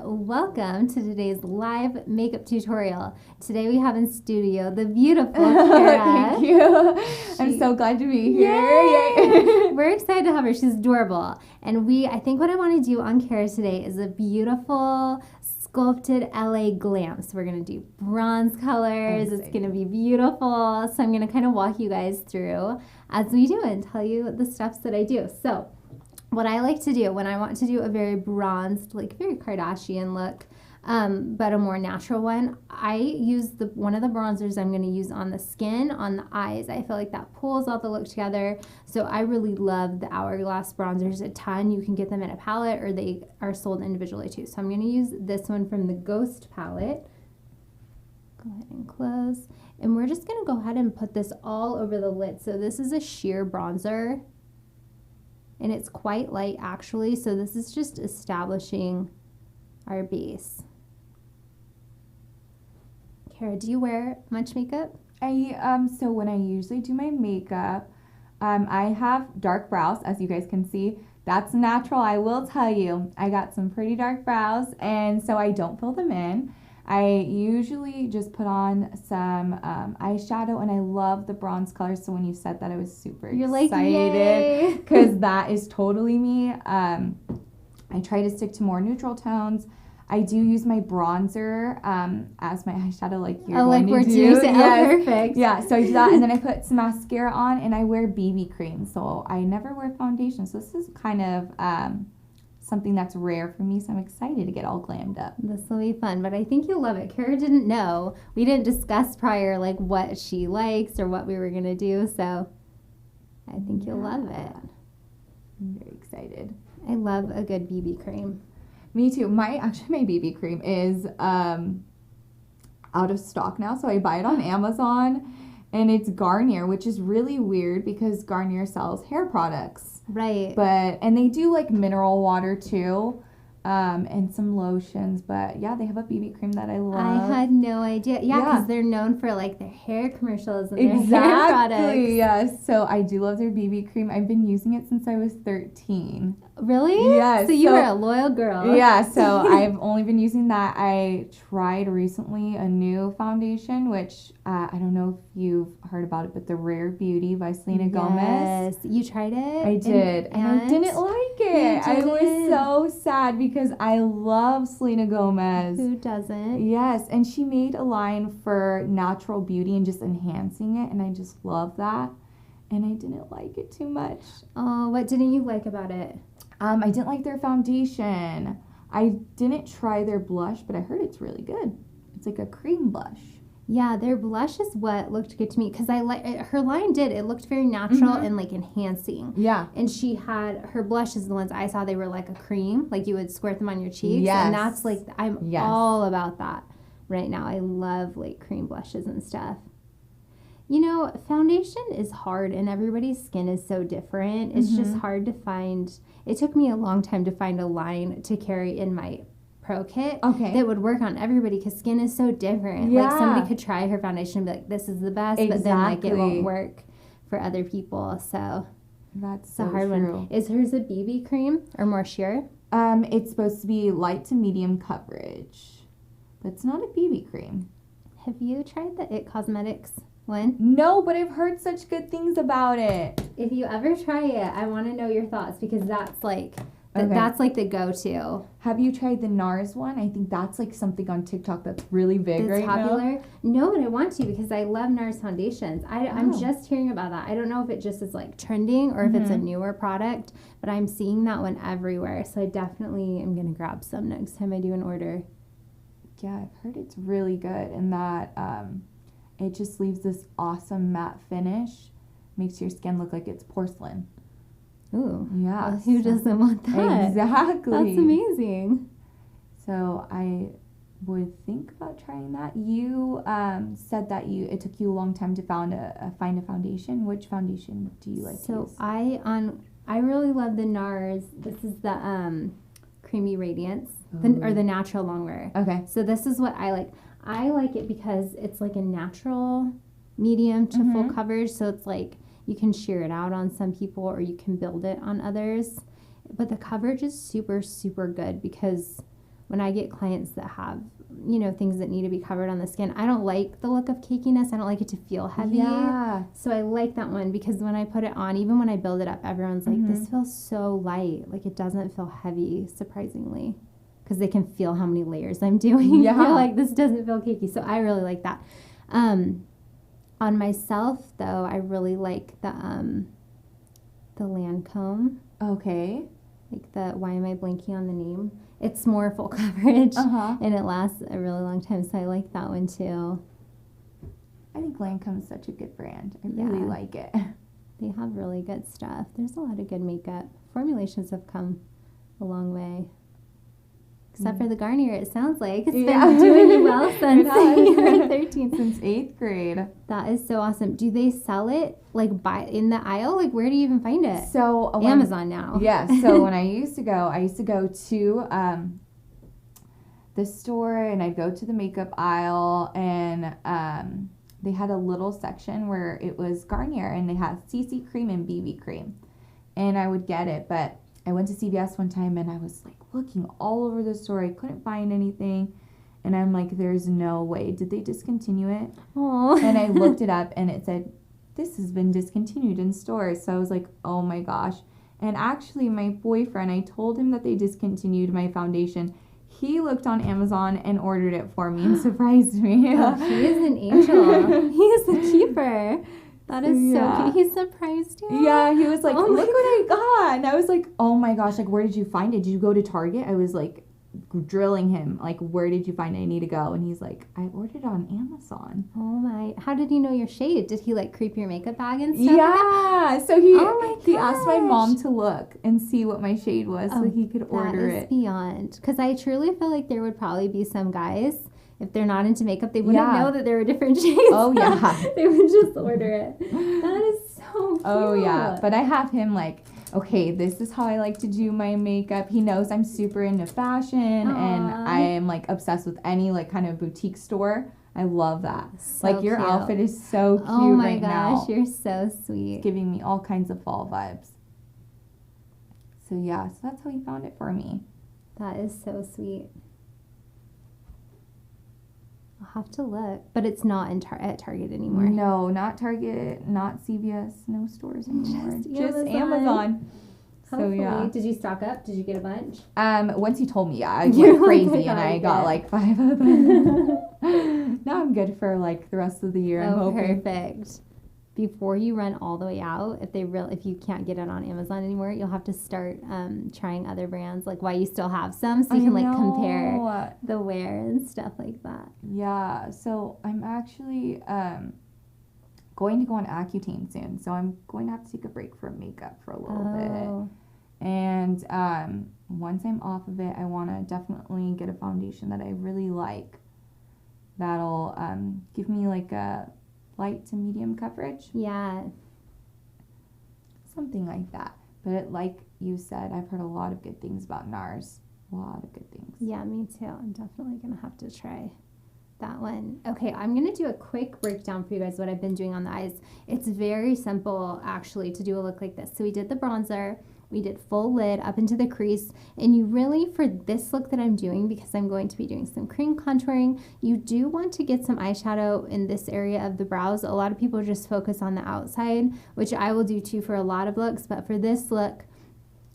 welcome to today's live makeup tutorial. Today we have in studio the beautiful Cara. Thank you. I'm so glad to be here. Yay. We're excited to have her. She's adorable. And I think what I want to do on Cara today is a beautiful sculpted LA glam. So we're going to do bronze colors. It's going to be beautiful. So I'm going to kind of walk you guys through as we do it and tell you the steps that I do. So what I like to do when I want to do a very bronzed, like very Kardashian look, but a more natural one, I use one of the bronzers I'm going to use on the skin, on the eyes. I feel like that pulls all the look together. So I really love the Hourglass bronzers a ton. You can get them in a palette or they are sold individually too. So I'm going to use this one from the Ghost palette. Go ahead and close. And we're just going to go ahead and put this all over the lid. So this is a sheer bronzer. And it's quite light actually, so this is just establishing our base. Cara, do you wear much makeup? So when I usually do my makeup, I have dark brows, as you guys can see. That's natural, I will tell you. I got some pretty dark brows, and so I don't fill them in. I usually just put on some eyeshadow, and I love the bronze color. So when you said that, I was super excited because that is totally me. I try to stick to more neutral tones. I do use my bronzer as my eyeshadow, like you're going to do. Yes. Oh, perfect. Yeah, so I do that, and then I put some mascara on, and I wear BB cream. So I never wear foundation. So this is kind of something that's rare for me, so I'm excited to get all glammed up. This will be fun, but I think you'll love it. Cara didn't know. We didn't discuss prior like what she likes or what we were gonna do, so I think you'll love it. I'm very excited. I love a good BB cream. Me too. My BB cream is out of stock now, so I buy it on Amazon, and it's Garnier, which is really weird because Garnier sells hair products. Right. And they do like mineral water too, and some lotions. But yeah, they have a BB cream that I love. I had no idea. Yeah, because they're known for like their hair commercials and their hair products. Yes. So I do love their BB cream. I've been using it since I was 13. Really? Yes. So you were a loyal girl. Yeah. So I've only been using that. I tried recently a new foundation, which I don't know if you've heard about it, but the Rare Beauty by Selena Gomez. Yes. You tried it? I did. And I didn't like it. I was so sad because I love Selena Gomez. Who doesn't? Yes. And she made a line for natural beauty and just enhancing it. And I just love that. And I didn't like it too much. Oh, what didn't you like about it? I didn't like their foundation. I didn't try their blush, but I heard it's really good. It's like a cream blush. Yeah, their blush is what looked good to me because I like her line did. It looked very natural and like enhancing. Yeah. And she had her blushes, the ones I saw, they were like a cream, like you would squirt them on your cheeks. Yes. And that's like, I'm all about that right now. I love like cream blushes and stuff. You know, foundation is hard and everybody's skin is so different. It's just hard to find. It took me a long time to find a line to carry in my pro kit that would work on everybody because skin is so different. Yeah. Like somebody could try her foundation and be like, this is the best, but then like it won't work for other people. So that's a hard one. Is hers a BB cream or more sheer? It's supposed to be light to medium coverage, but it's not a BB cream. Have you tried the It Cosmetics one? No, but I've heard such good things about it. If you ever try it, I want to know your thoughts because that's like that's like the go-to. Have you tried the NARS one? I think that's like something on TikTok that's really big right popular. now. No, but I want to because I love NARS foundations. I'm just hearing about that. I don't know if it just is like trending or if it's a newer product, but I'm seeing that one everywhere. So I definitely am going to grab some next time I do an order. Yeah, I've heard it's really good and that it just leaves this awesome matte finish. Makes your skin look like it's porcelain. Ooh. Yeah. Well, who doesn't want that? Exactly. That's amazing. So I would think about trying that. You said that it took you a long time to find a foundation. Which foundation do you like to use? I really love the NARS. This is the Creamy Radiance or the Natural Longwear. Okay. So this is what I like. I like it because it's like a natural medium to full coverage. So it's like you can sheer it out on some people or you can build it on others. But the coverage is super, super good because when I get clients that have, you know, things that need to be covered on the skin, I don't like the look of cakiness. I don't like it to feel heavy. Yeah. So I like that one because when I put it on, even when I build it up, everyone's like, this feels so light. Like it doesn't feel heavy, surprisingly, because they can feel how many layers I'm doing. Yeah. They're like, this doesn't feel cakey. So I really like that. On myself, though, I really like the Lancome. Okay. Like why am I blanking on the name? It's more full coverage, and it lasts a really long time, so I like that one too. I think Lancome's such a good brand. I really like it. They have really good stuff. There's a lot of good makeup. Formulations have come a long way. Except for the Garnier, it sounds like. It's been doing you well since you're 13. Since 8th grade. That is so awesome. Do they sell it like in the aisle? Like where do you even find it? So Amazon now. Yes. So when I used to go to the store, and I'd go to the makeup aisle, and they had a little section where it was Garnier, and they had CC cream and BB cream, and I would get it. But I went to CVS one time, and I was like looking all over the store. I couldn't find anything. And I'm like, there's no way. Did they discontinue it? Aww. And I looked it up, and it said, this has been discontinued in stores. So I was like, oh my gosh. And actually, my boyfriend, I told him that they discontinued my foundation. He looked on Amazon and ordered it for me and surprised me. Oh, he is an angel. He is the keeper. That is so cute. He surprised you? Yeah, he was like, oh look what I got. And I was like, oh my gosh, like, where did you find it? Did you go to Target? I was like drilling him, like, where did you find it? I need to go. And he's like, I ordered it on Amazon. Oh my, how did he know your shade? Did he like creep your makeup bag and stuff? Yeah, so he asked my mom to look and see what my shade was so he could order it. That is beyond. Because I truly feel like there would probably be some guys, if they're not into makeup, they wouldn't know that there were different shades. Oh, yeah. They would just order it. That is so cute. Oh, yeah. But I have him like, okay, this is how I like to do my makeup. He knows I'm super into fashion, and I am like obsessed with any like kind of boutique store. I love that. So like your cute. outfit is so cute right now. Oh my gosh, you're so sweet. It's giving me all kinds of fall vibes. So yeah, so that's how he found it for me. That is so sweet. I'll have to look, but it's not at Target anymore. No, not Target, not CVS, no stores anymore. Just Amazon. Hopefully. So yeah. Did you stock up? Did you get a bunch? Once he told me, I went crazy and I got like 5 of them. Now I'm good for like the rest of the year. I'm hoping. Perfect. Before you run all the way out, if you can't get it on Amazon anymore, you'll have to start trying other brands, like while you still have some, so you can like compare the wear and stuff like that. Yeah. So I'm actually going to go on Accutane soon, so I'm going to have to take a break from makeup for a little bit. And once I'm off of it, I want to definitely get a foundation that I really like. That'll give me like a light to medium coverage. Yeah. Something like that. But like you said, I've heard a lot of good things about NARS. A lot of good things. Yeah, me too. I'm definitely going to have to try that one. Okay, I'm going to do a quick breakdown for you guys what I've been doing on the eyes. It's very simple, actually, to do a look like this. So we did the bronzer. We did full lid up into the crease, and you really, for this look that I'm doing, because I'm going to be doing some cream contouring, you do want to get some eyeshadow in this area of the brows. A lot of people just focus on the outside, which I will do too for a lot of looks, but for this look,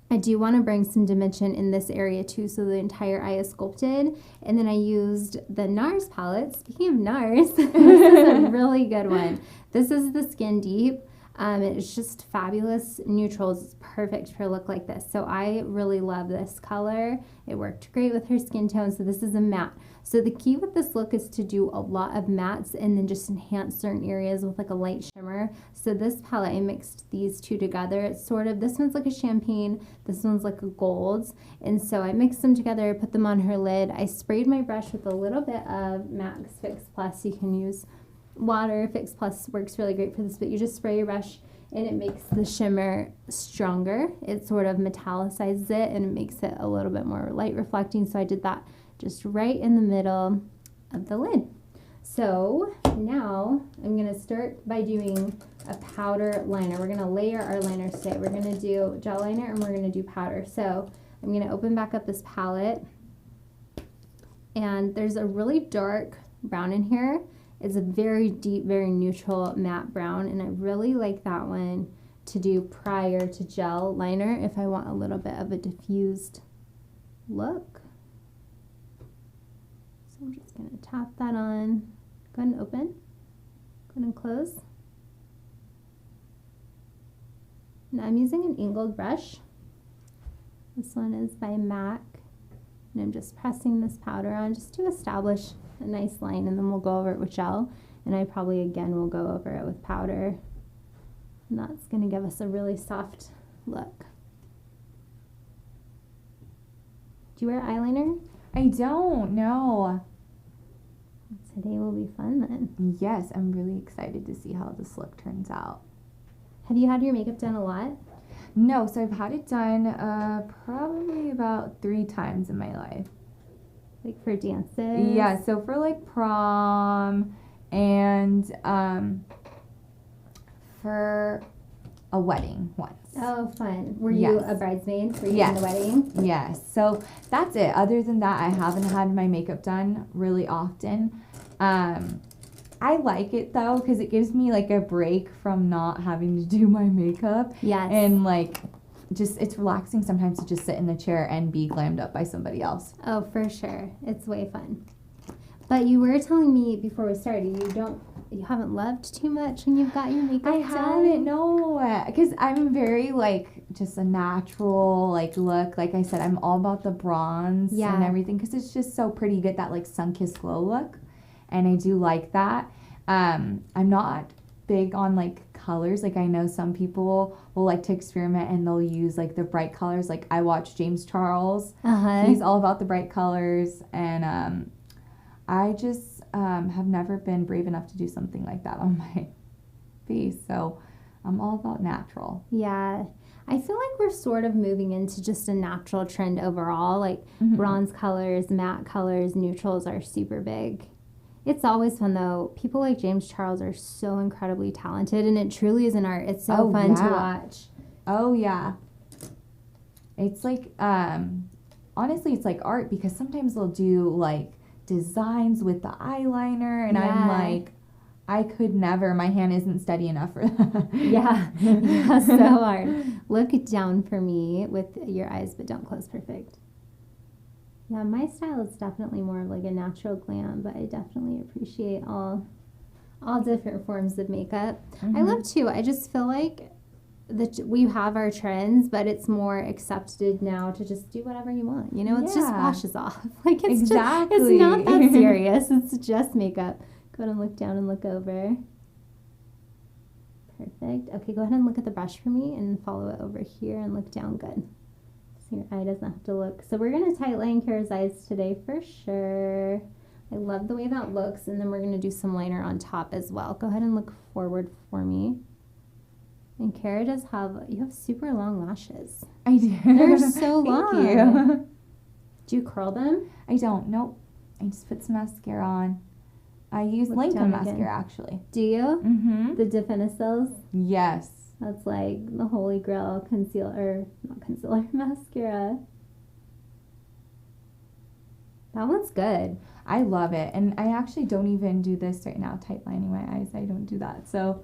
I do want to bring some dimension in this area too, so the entire eye is sculpted. And then I used the NARS palette. Speaking of NARS, this is a really good one. This is the Skin Deep. It's just fabulous neutrals. It's perfect for a look like this. So I really love this color. It worked great with her skin tone. So this is a matte. So the key with this look is to do a lot of mattes and then just enhance certain areas with like a light shimmer. So this palette, I mixed these two together. It's sort of, this one's like a champagne, this one's like a gold. And so I mixed them together, put them on her lid. I sprayed my brush with a little bit of Max Fix Plus. You can use water. Fix Plus works really great for this, but you just spray your brush and it makes the shimmer stronger. It sort of metallicizes it and it makes it a little bit more light reflecting. So I did that just right in the middle of the lid. So now I'm going to start by doing a powder liner. We're going to layer our liners today. We're going to do gel liner and we're going to do powder. So I'm going to open back up this palette. And there's a really dark brown in here. It's a very deep, very neutral matte brown, and I really like that one to do prior to gel liner if I want a little bit of a diffused look. So I'm just going to tap that on. Go ahead and open. Go ahead and close. Now I'm using an angled brush. This one is by MAC. And I'm just pressing this powder on just to establish a nice line, and then we'll go over it with gel. And I probably again will go over it with powder. And that's going to give us a really soft look. Do you wear eyeliner? I don't know. Today will be fun then. Yes, I'm really excited to see how this look turns out. Have you had your makeup done a lot? No, so I've had it done probably about 3 times in my life. Like for dances? Yeah, so for like prom and for a wedding once. Oh, fun. Were you a bridesmaid? Were you in the wedding? Yes. So that's it. Other than that, I haven't had my makeup done really often. I like it though because it gives me like a break from not having to do my makeup. Yes. And like just it's relaxing sometimes to just sit in the chair and be glammed up by somebody else. Oh, for sure. It's way fun. But you were telling me before we started you haven't loved too much when you've got your makeup done? Haven't, no, because I'm very like just a natural like look. Like I said, I'm all about the bronze and everything because it's just so pretty. You get that like sun-kissed glow look, and I do like that. I'm not big on like colors. Like I know some people will like to experiment and they'll use like the bright colors. Like I watch James Charles. He's all about the bright colors, and I just have never been brave enough to do something like that on my face. So I'm all about natural. Yeah. I feel like we're sort of moving into just a natural trend overall. Like bronze colors, matte colors, neutrals are super big. It's always fun though. People like James Charles are so incredibly talented, and it truly is an art. It's so fun to watch. Oh yeah. It's like honestly it's like art because sometimes they'll do like designs with the eyeliner, and I'm like, I could never. My hand isn't steady enough for that. Yeah, so hard. Look down for me with your eyes, but don't close. Perfect. Yeah, my style is definitely more of like a natural glam, but I definitely appreciate all different forms of makeup. I love too. I just feel like we have our trends, but it's more accepted now to just do whatever you want. You know, it's just washes off. Like it's it's not that serious. It's just makeup. Go ahead and look down and look over. Perfect. Okay, go ahead and look at the brush for me and follow it over here and look down. Good. So your eye doesn't have to look. So we're going to tightline Cara's eyes today for sure. I love the way that looks, and then we're going to do some liner on top as well. Go ahead and look forward for me. And Cara does you have super long lashes. I do. They're so long. Thank you. Do you curl them? I don't. Nope. I just put some mascara on. I use Lancome mascara actually. Do you? Mm-hmm. The Definicils? Yes. That's like the holy grail mascara. That one's good. I love it. And I actually don't even do this right now, tight lining my eyes. I don't do that. So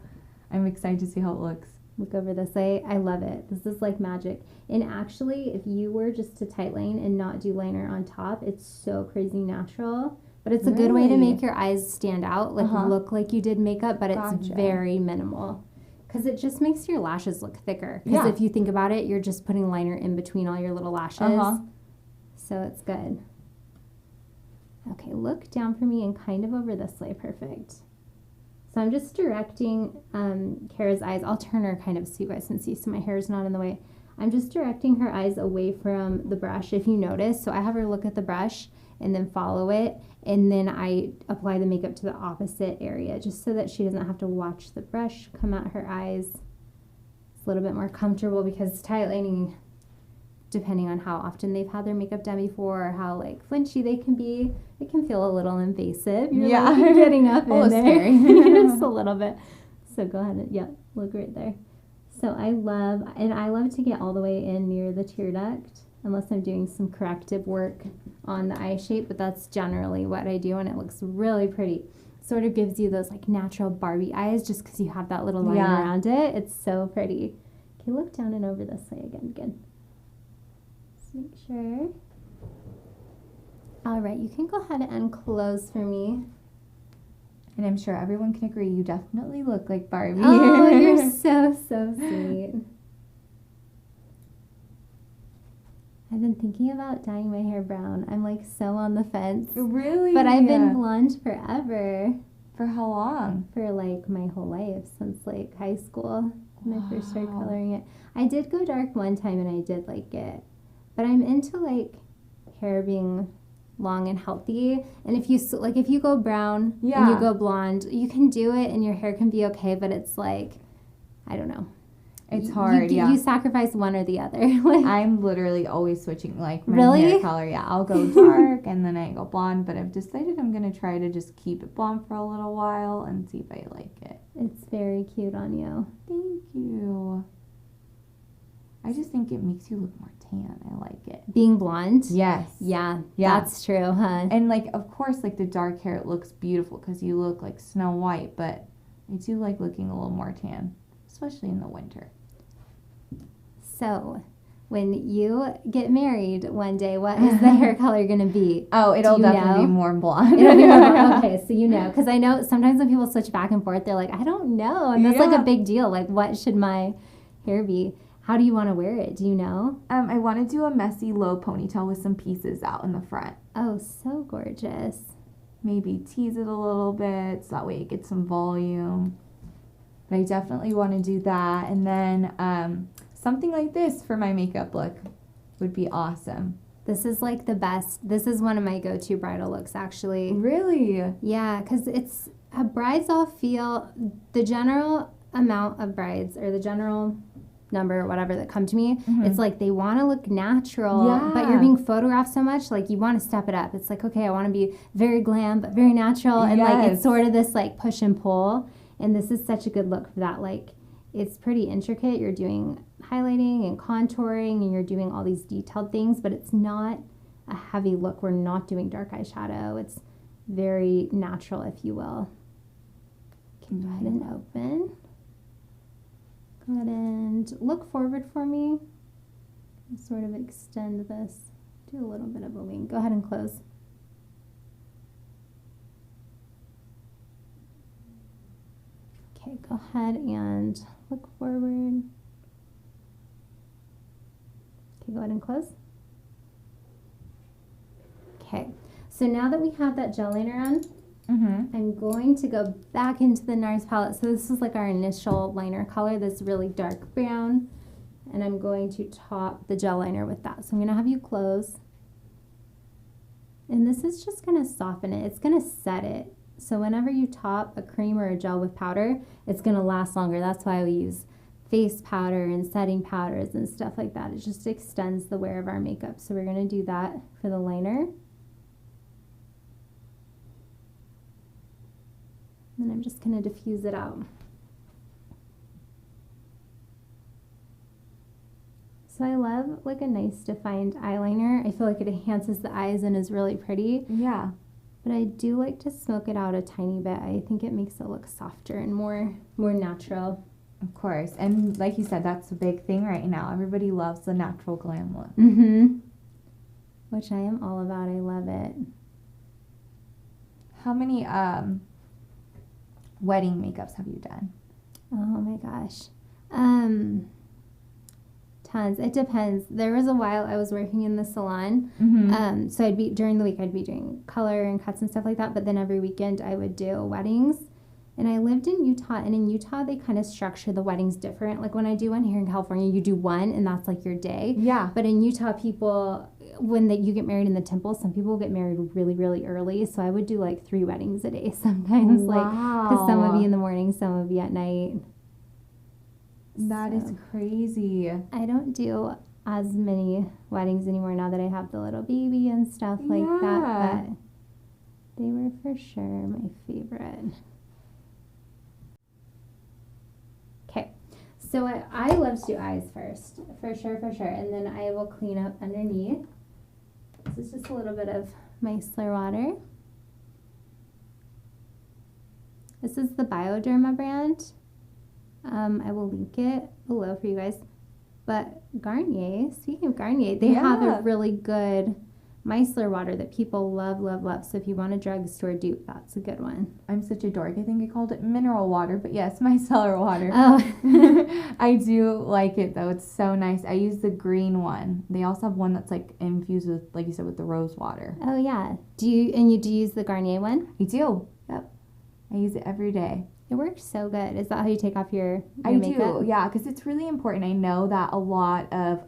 I'm excited to see how it looks. Look over this way. I love it. This is like magic. And actually, if you were just to tightline and not do liner on top, it's so crazy natural. But it's a good way to make your eyes stand out, like look like you did makeup, but it's very minimal. Because it just makes your lashes look thicker. Because if you think about it, you're just putting liner in between all your little lashes. So it's good. Okay, look down for me and kind of over this way. Perfect. So I'm just directing Cara's eyes. I'll turn her kind of so you guys can see so my hair is not in the way. I'm just directing her eyes away from the brush, if you notice. So I have her look at the brush and then follow it. And then I apply the makeup to the opposite area just so that she doesn't have to watch the brush come at her eyes. It's a little bit more comfortable because tightlining, depending on how often they've had their makeup done before or how like flinchy they can be, it can feel a little invasive. You're like getting up in there. Just a little bit. So go ahead and look right there. So I love to get all the way in near the tear duct unless I'm doing some corrective work on the eye shape, but that's generally what I do, and it looks really pretty. Sort of gives you those like natural Barbie eyes just because you have that little line around it. It's so pretty. Okay, look down and over this way again. Good. Just make sure. All right, you can go ahead and close for me. And I'm sure everyone can agree you definitely look like Barbie. Oh, you're so sweet. I've been thinking about dyeing my hair brown. I'm like so on the fence. Really? But I've been blonde forever. For how long? For like my whole life, since like high school when I first started coloring it. I did go dark one time and I did like it. But I'm into like hair being long and healthy. And if you go brown and you go blonde, you can do it and your hair can be okay, but it's like, I don't know. It's hard, You sacrifice one or the other. I'm literally always switching, like, my hair color. Yeah, I'll go dark, and then I go blonde, but I've decided I'm going to try to just keep it blonde for a little while and see if I like it. It's very cute on you. Thank you. I just think it makes you look more tan. I like it. Being blonde? Yes. Yeah, that's true, huh? And, like, of course, like, the dark hair, it looks beautiful because you look like Snow White, but I do like looking a little more tan, especially in the winter. So, when you get married one day, what is the hair color going to be? Oh, it'll definitely be more blonde. It'll be more blonde. Okay, so you know. Because I know sometimes when people switch back and forth, they're like, I don't know. And that's like a big deal. Like, what should my hair be? How do you want to wear it? Do you know? I want to do a messy low ponytail with some pieces out in the front. Oh, so gorgeous. Maybe tease it a little bit so that way it gets some volume. But I definitely want to do that. And then something like this for my makeup look would be awesome. This is like the best. This is one of my go-to bridal looks, actually. Really? Yeah, because it's brides all feel the general amount of brides or the general number or whatever that come to me. It's like they want to look natural, but you're being photographed so much, like you want to step it up. It's like, okay, I want to be very glam but very natural, and like it's sort of this like push and pull. And this is such a good look for that. Like, it's pretty intricate. You're doing highlighting and contouring, and you're doing all these detailed things, but it's not a heavy look. We're not doing dark eyeshadow. It's very natural, if you will. Okay, go ahead and open. Go ahead and look forward for me. Sort of extend this. Do a little bit of a wing. Go ahead and close. Okay, go ahead and look forward. Okay, go ahead and close. Okay, so now that we have that gel liner on, I'm going to go back into the NARS palette. So this is like our initial liner color, this really dark brown. And I'm going to top the gel liner with that. So I'm going to have you close. And this is just going to soften it. It's going to set it. So whenever you top a cream or a gel with powder, it's going to last longer. That's why we use face powder and setting powders and stuff like that. It just extends the wear of our makeup. So we're going to do that for the liner. And I'm just going to diffuse it out. So I love like a nice defined eyeliner. I feel like it enhances the eyes and is really pretty. Yeah. But I do like to smoke it out a tiny bit. I think it makes it look softer and more natural. Of course. And like you said, that's a big thing right now. Everybody loves the natural glam look. Which I am all about. I love it. How many wedding makeups have you done? Oh my gosh. Tons. It depends. There was a while I was working in the salon. So I'd be during the week I'd be doing color and cuts and stuff like that, but then every weekend I would do weddings. And I lived in Utah, and in Utah they kind of structure the weddings different. Like when I do one here in California, you do one and that's like your day. Yeah. But in Utah, people, when you get married in the temple, some people get married really, really early. So I would do like 3 weddings a day sometimes. Wow. Like, because some would be in the morning, some would be at night. That is crazy. I don't do as many weddings anymore now that I have the little baby and stuff like that. But they were for sure my favorite. Okay, So I love to do eyes first, for sure. And then I will clean up underneath. This is just a little bit of micellar water. This is the Bioderma brand. I will link it below for you guys. But Garnier, speaking of Garnier, they have a really good micellar water that people love. So if you want a drugstore dupe, that's a good one. I'm such a dork. I think I called it mineral water, but yes, micellar water. Oh. I do like it though. It's so nice. I use the green one. They also have one that's like infused with, like you said, with the rose water. Oh yeah. Do you use the Garnier one? I do. Yep. I use it every day. It works so good. Is that how you take off your I makeup? do, yeah, because it's really important. I know that a lot of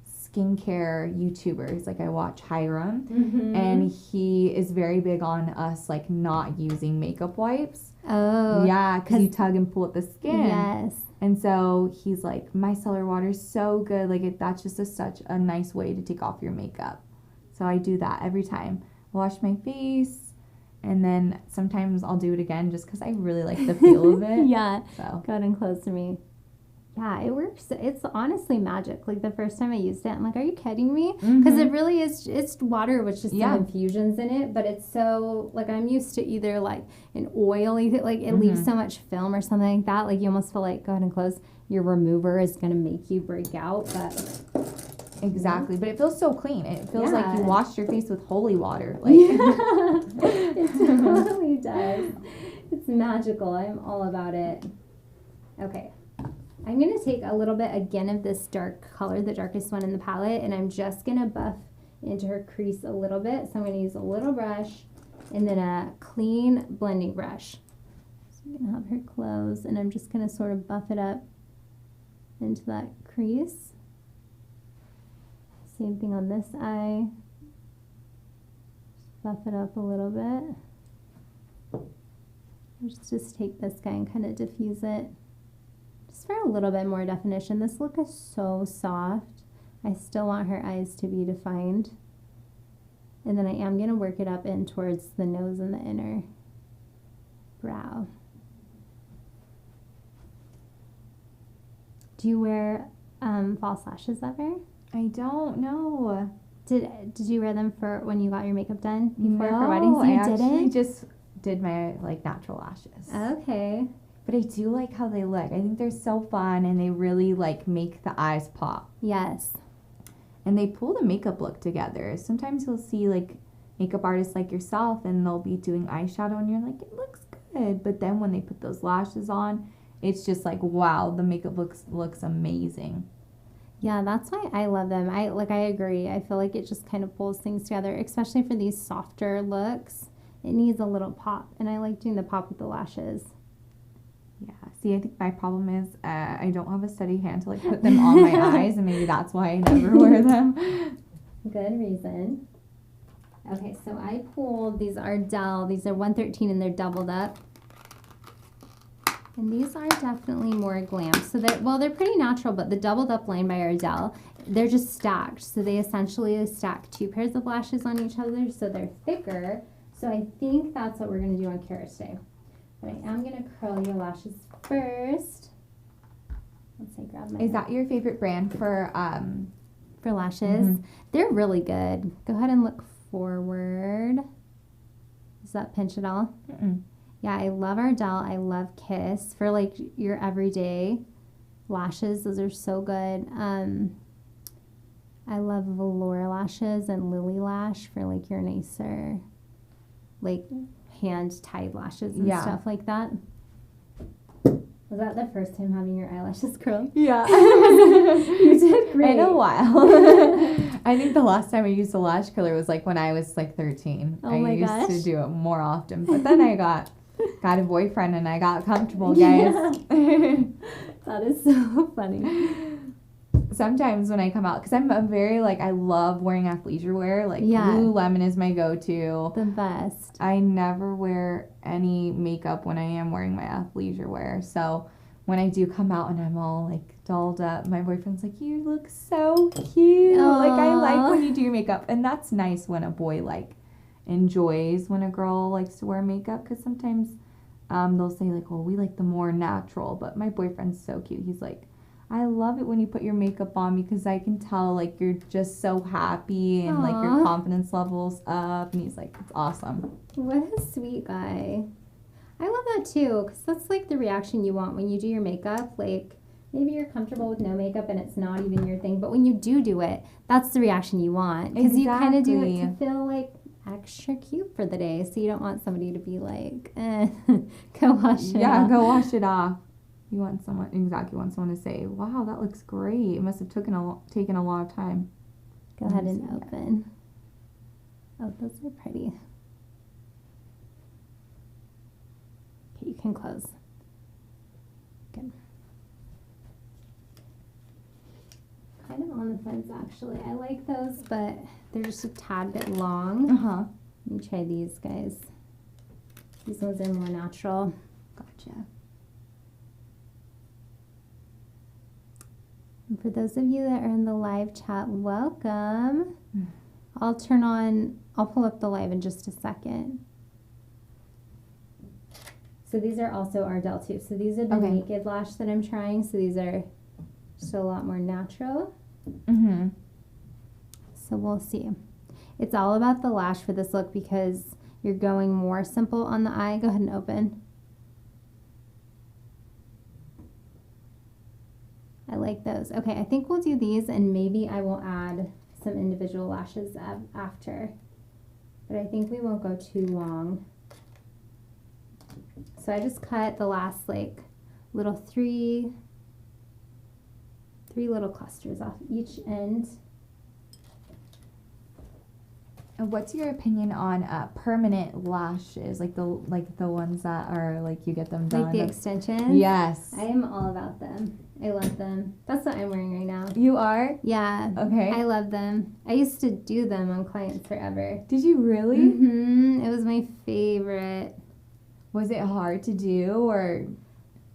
skincare YouTubers, like I watch Hiram, and he is very big on us like not using makeup wipes. Oh. Yeah, because you tug and pull at the skin. Yes. And so he's like, micellar water is so good. Like that's just such a nice way to take off your makeup. So I do that every time. I wash my face. And then sometimes I'll do it again just because I really like the feel of it. Yeah. So go ahead and close to me. Yeah, it works. It's honestly magic. Like the first time I used it, I'm like, are you kidding me? Because it really is. It's water with just some infusions in it, but it's so like I'm used to either like an oily, like it leaves so much film or something like that. Like you almost feel like, go ahead and close. Your remover is gonna make you break out, but. Exactly, but it feels so clean. It feels like you washed your face with holy water. Like it totally does. It's magical. I'm all about it. Okay, I'm gonna take a little bit again of this dark color, the darkest one in the palette, and I'm just gonna buff into her crease a little bit. So I'm gonna use a little brush and then a clean blending brush. So I'm gonna have her close, and I'm just gonna sort of buff it up into that crease. Same thing on this eye. Just buff it up a little bit. Just take this guy and kind of diffuse it. Just for a little bit more definition. This look is so soft. I still want her eyes to be defined. And then I am going to work it up in towards the nose and the inner brow. Do you wear false lashes ever? I don't know. Did you wear them for when you got your makeup done before No, for weddings? You I actually didn't? just did my like natural lashes. Okay. But I do like how they look. I think they're so fun and they really like make the eyes pop. Yes. And they pull the makeup look together. Sometimes you'll see like makeup artists like yourself and they'll be doing eyeshadow and you're like, it looks good. But then when they put those lashes on, it's just like, wow, the makeup looks amazing. Yeah, that's why I love them. I agree. I feel like it just kind of pulls things together, especially for these softer looks. It needs a little pop, and I like doing the pop with the lashes. Yeah. See, I think my problem is I don't have a steady hand to like put them on my eyes, and maybe that's why I never wear them. Good reason. Okay, so I pulled these Ardell. These are 113 and they're doubled up. And these are definitely more glam. So they're pretty natural, but the doubled up line by Ardell, they're just stacked. So they essentially stack 2 pairs of lashes on each other, so they're thicker. So I think that's what we're going to do on Cara today. But I am going to curl your lashes first. Let's say grab my... Is that your favorite brand for lashes? They're really good. Go ahead and look forward. Does that pinch at all? Yeah, I love Ardell. I love Kiss for like your everyday lashes. Those are so good. I love Velour lashes and Lily Lash for like your nicer, like hand tied lashes and stuff like that. Was that the first time having your eyelashes curled? Yeah. You did great. In a while. I think the last time I used a lash curler was like when I was like 13. Oh my gosh. I used to do it more often. But then I got a boyfriend and I got comfortable, guys. That is so funny. Sometimes when I come out, because I'm very like, I love wearing athleisure wear. Like Lululemon is my go-to. The best. I never wear any makeup when I am wearing my athleisure wear. So when I do come out and I'm all like dolled up, my boyfriend's like, you look so cute. Aww. Like I like when you do your makeup. And that's nice when a boy like enjoys when a girl likes to wear makeup, because sometimes they'll say like, "Oh, we like the more natural." But my boyfriend's so cute. He's like, "I love it when you put your makeup on because I can tell like you're just so happy and like your Aw. confidence level's up." And he's like, "It's awesome." What a sweet guy. I love that too, because that's like the reaction you want when you do your makeup. Like, maybe you're comfortable with no makeup and it's not even your thing, but when you do it, that's the reaction you want. Because you kind of do it to feel like extra cute for the day. So you don't want somebody to be like, go wash it off. Yeah, go wash it off. You want someone to say, "Wow, that looks great. It must have taken a lot of time." Go ahead and open. Oh, those are pretty. Okay, you can close. Good. Kind of on the fence, actually. I like those, but they're just a tad bit long. Uh-huh. Let me try these, guys. These ones are more natural. Gotcha. And for those of you that are in the live chat, welcome. I'll pull up the live in just a second. So these are also Ardell too. So these are the Naked Lash that I'm trying. So these are just a lot more natural. Mm-hmm. So we'll see. It's all about the lash for this look because you're going more simple on the eye. Go ahead and open. I like those. Okay, I think we'll do these and maybe I will add some individual lashes after. But I think we won't go too long. So I just cut the last like little three little clusters off each end. And what's your opinion on permanent lashes, like the ones that are like you get them done? Like the extensions? Yes. I am all about them. I love them. That's what I'm wearing right now. You are? Yeah. Okay. I love them. I used to do them on clients forever. Did you really? Mm-hmm. It was my favorite. Was it hard to do or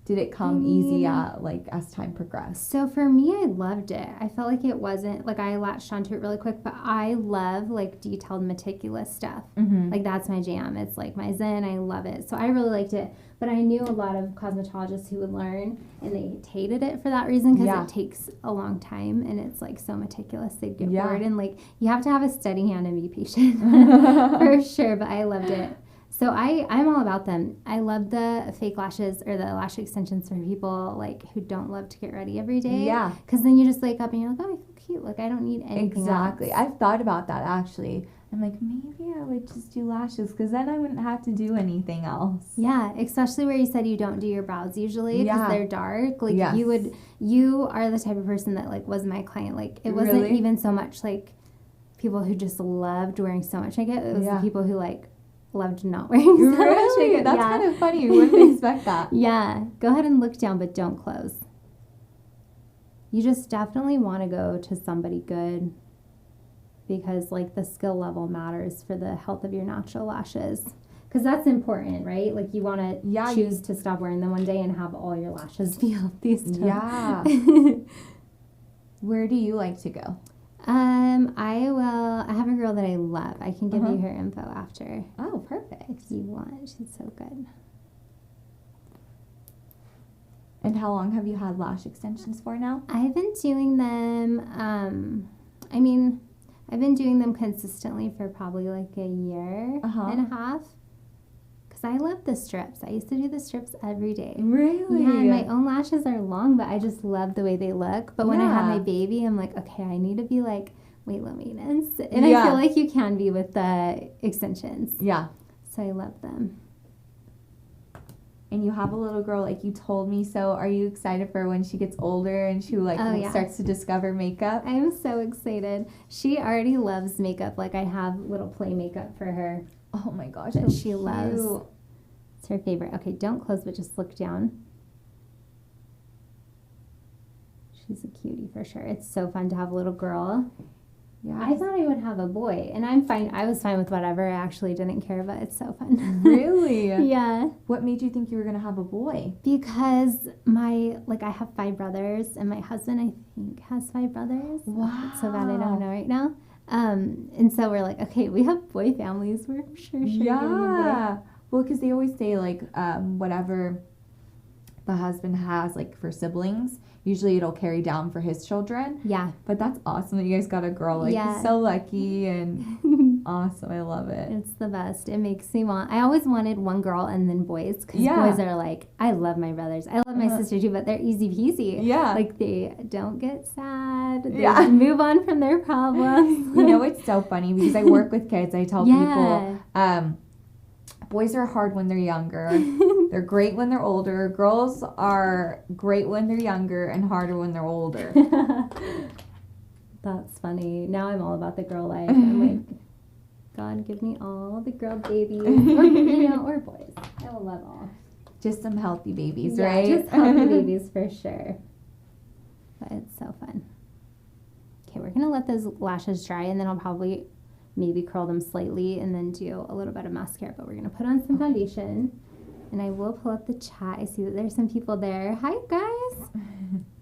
did it come easy as time progressed? So for me, I loved it. I felt like it wasn't, like I latched onto it really quick, but I love like detailed, meticulous stuff. Mm-hmm. Like that's my jam. It's like my zen. I love it. So I really liked it. But I knew a lot of cosmetologists who would learn and they hated it for that reason because it takes a long time and it's like so meticulous. They'd get bored and like you have to have a steady hand and be patient for sure. But I loved it. So I'm all about them. I love the fake lashes or the lash extensions for people like who don't love to get ready every day. Yeah. Because then you just wake up and you're like, oh, I feel cute. Like I don't need anything Exactly. else. I've thought about that actually. I'm like, maybe I would just do lashes because then I wouldn't have to do anything else. Yeah, especially where you said you don't do your brows usually because they're dark. Like you are the type of person that like was my client. Like it wasn't even so much like people who just loved wearing so much makeup. It was the people who like loved not wearing so much makeup. That's kind of funny. You wouldn't expect that. Yeah. Go ahead and look down, but don't close. You just definitely want to go to somebody good because like the skill level matters for the health of your natural lashes. Because that's important, right? Like you want to choose to stop wearing them one day and have all your lashes be healthy still. Yeah. Where do you like to go? I have a girl that I love. I can give you her info after. Oh, perfect. If you want. She's so good. And how long have you had lash extensions for now? I've been doing them, I've been doing them consistently for probably like a year and a half. Because I love the strips. I used to do the strips every day. Really? Yeah, and my own lashes are long, but I just love the way they look. But when I had my baby, I'm like, okay, I need to be like way low maintenance. And I feel like you can be with the extensions. Yeah. So I love them. And you have a little girl, like you told me. So are you excited for when she gets older and she starts to discover makeup? I am so excited. She already loves makeup. Like I have little play makeup for her. Oh my gosh, that she loves. It's her favorite. Okay, don't close, but just look down. She's a cutie for sure. It's so fun to have a little girl. Yeah. I thought I would have a boy, and I'm fine. I was fine with whatever. I actually didn't care, but it's so fun. Really? Yeah. What made you think you were going to have a boy? Because I have 5 brothers, and my husband, I think, has 5 brothers. Wow. It's so bad I don't know right now. And so we're like, okay, we have boy families. We're sure Yeah. Well, because they always say, like, whatever the husband has, like, for siblings, usually it'll carry down for his children. Yeah. But that's awesome that you guys got a girl. Like, so lucky and awesome. I love it. It's the best. It makes me I always wanted one girl and then boys, because boys are like, I love my brothers. I love my sister too, but they're easy peasy. Yeah. Like, they don't get sad. They just move on from their problems. You know, it's so funny because I work with kids. I tell people, boys are hard when they're younger. They're great when they're older. Girls are great when they're younger and harder when they're older. That's funny. Now I'm all about the girl life. I'm like, God, give me all the girl babies, or boys. I will love all. Just some healthy babies, right? Just healthy babies for sure. But it's so fun. Okay, we're gonna let those lashes dry, and then I'll probably maybe curl them slightly and then do a little bit of mascara. But we're gonna put on some foundation, and I will pull up the chat. I see that there's some people there. Hi guys.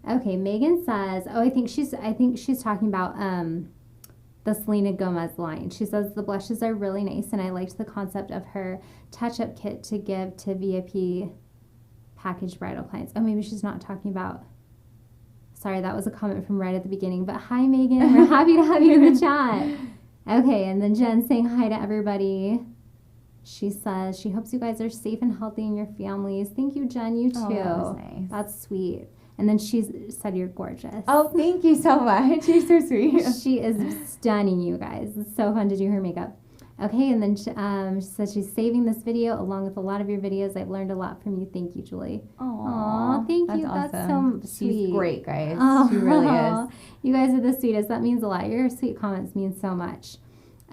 Okay, Megan says, I think she's talking about the Selena Gomez line. She says the blushes are really nice, and I liked the concept of her touch-up kit to give to VIP package bridal clients. Oh, maybe she's not talking about. Sorry, that was a comment from right at the beginning. But hi, Megan. We're happy to have you in the chat. Okay, and then Jen saying hi to everybody. She says she hopes you guys are safe and healthy in your families. Thank you, Jen. You too. Oh, that was nice. That's sweet. And then she said you're gorgeous. Oh, thank you so much. You're so sweet. She is stunning, you guys. It's so fun to do her makeup. Okay, and then she says she's saving this video along with a lot of your videos. I've learned a lot from you. Thank you, Julie. Aww, thank you. Awesome. That's so sweet. She's great, guys. Oh, she really is. You guys are the sweetest. That means a lot. Your sweet comments mean so much.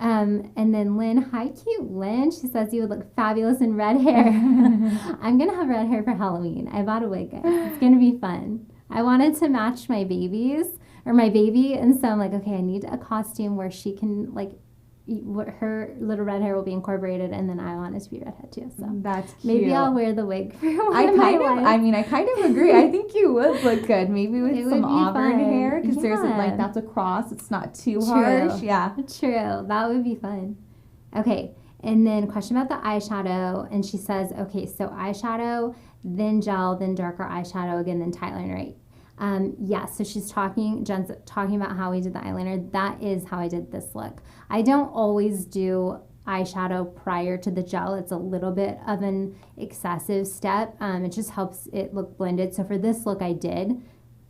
And then Lynn, hi cute Lynn. She says you would look fabulous in red hair. I'm going to have red hair for Halloween. I bought a wig, guys. It's going to be fun. I wanted to match my baby. And so I'm like, okay, I need a costume where she can, like, her little red hair will be incorporated, and then I want it to be redhead too. So that's cute. Maybe I'll wear the wig for I kind of agree. I think you would look good, maybe with some auburn hair, because there's that's a cross. It's not too harsh. Yeah, true. That would be fun. Okay, and then question about the eyeshadow, and she says, okay, so eyeshadow, then gel, then darker eyeshadow again, then tightline, right? So Jen's talking about how we did the eyeliner. That is how I did this look. I don't always do eyeshadow prior to the gel. It's a little bit of an excessive step. It just helps it look blended. So for this look, I did.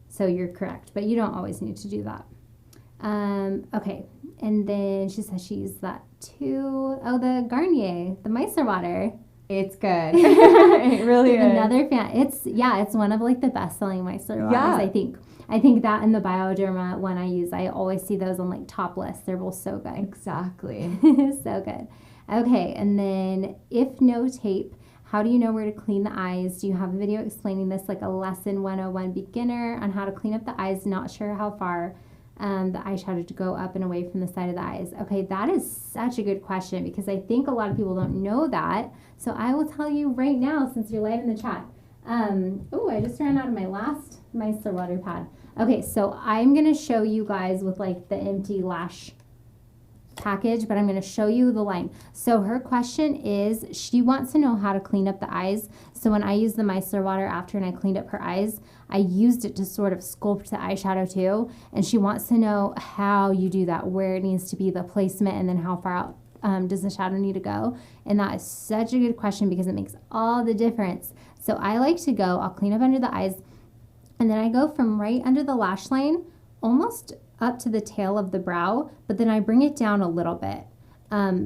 So you're correct, but you don't always need to do that. Okay, and then she says she used that too. Oh, the Garnier, the micellar water. It's good. It really is. Another fan. It's one of like the best selling micellar waters, I think that and the Bioderma one I use, I always see those on like top lists. They're both so good. Exactly. So good. Okay, and then if no tape, how do you know where to clean the eyes? Do you have a video explaining this, like a lesson 101 beginner on how to clean up the eyes? Not sure how far the eyeshadow to go up and away from the side of the eyes. Okay, that is such a good question because I think a lot of people don't know that. So I will tell you right now since you're live in the chat. I just ran out of my last micellar water pad. Okay, so I'm going to show you guys with like the empty Lash package, but I'm going to show you the line. So her question is, she wants to know how to clean up the eyes. So when I used the micellar water after and I cleaned up her eyes, I used it to sort of sculpt the eyeshadow too. And she wants to know how you do that, where it needs to be, the placement, and then how far out does the shadow need to go. And that is such a good question because it makes all the difference. So I like to go, I'll clean up under the eyes, and then I go from right under the lash line almost up to the tail of the brow, but then I bring it down a little bit.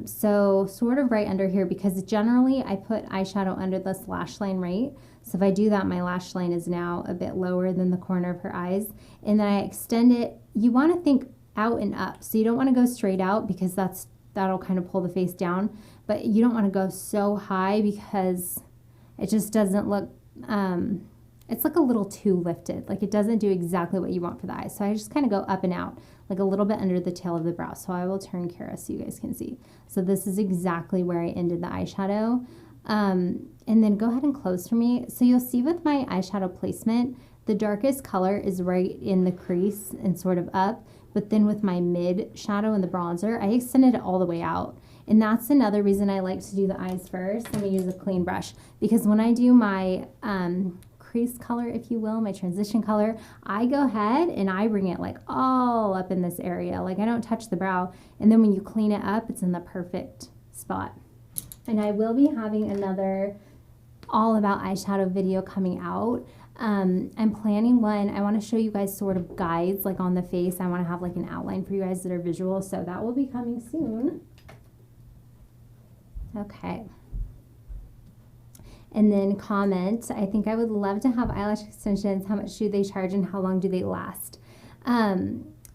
So sort of right under here, because generally I put eyeshadow under this lash line, right? So if I do that, my lash line is now a bit lower than the corner of her eyes. And then I extend it. You want to think out and up. So you don't want to go straight out because that'll kind of pull the face down. But you don't want to go so high because it just doesn't look, it's like a little too lifted. Like it doesn't do exactly what you want for the eyes. So I just kind of go up and out, like a little bit under the tail of the brow. So I will turn Cara so you guys can see. So this is exactly where I ended the eyeshadow. And then go ahead and close for me. So you'll see with my eyeshadow placement, the darkest color is right in the crease and sort of up. But then with my mid shadow and the bronzer, I extended it all the way out. And that's another reason I like to do the eyes first. Let me use a clean brush, because when I do my crease color, if you will, my transition color, I go ahead and I bring it like all up in this area. Like I don't touch the brow. And then when you clean it up, it's in the perfect spot. And I will be having another all about eyeshadow video coming out. I'm planning one. I want to show you guys sort of guides like on the face. I want to have like an outline for you guys that are visual. So that will be coming soon. Okay. And then comment, I think I would love to have eyelash extensions. How much do they charge and how long do they last?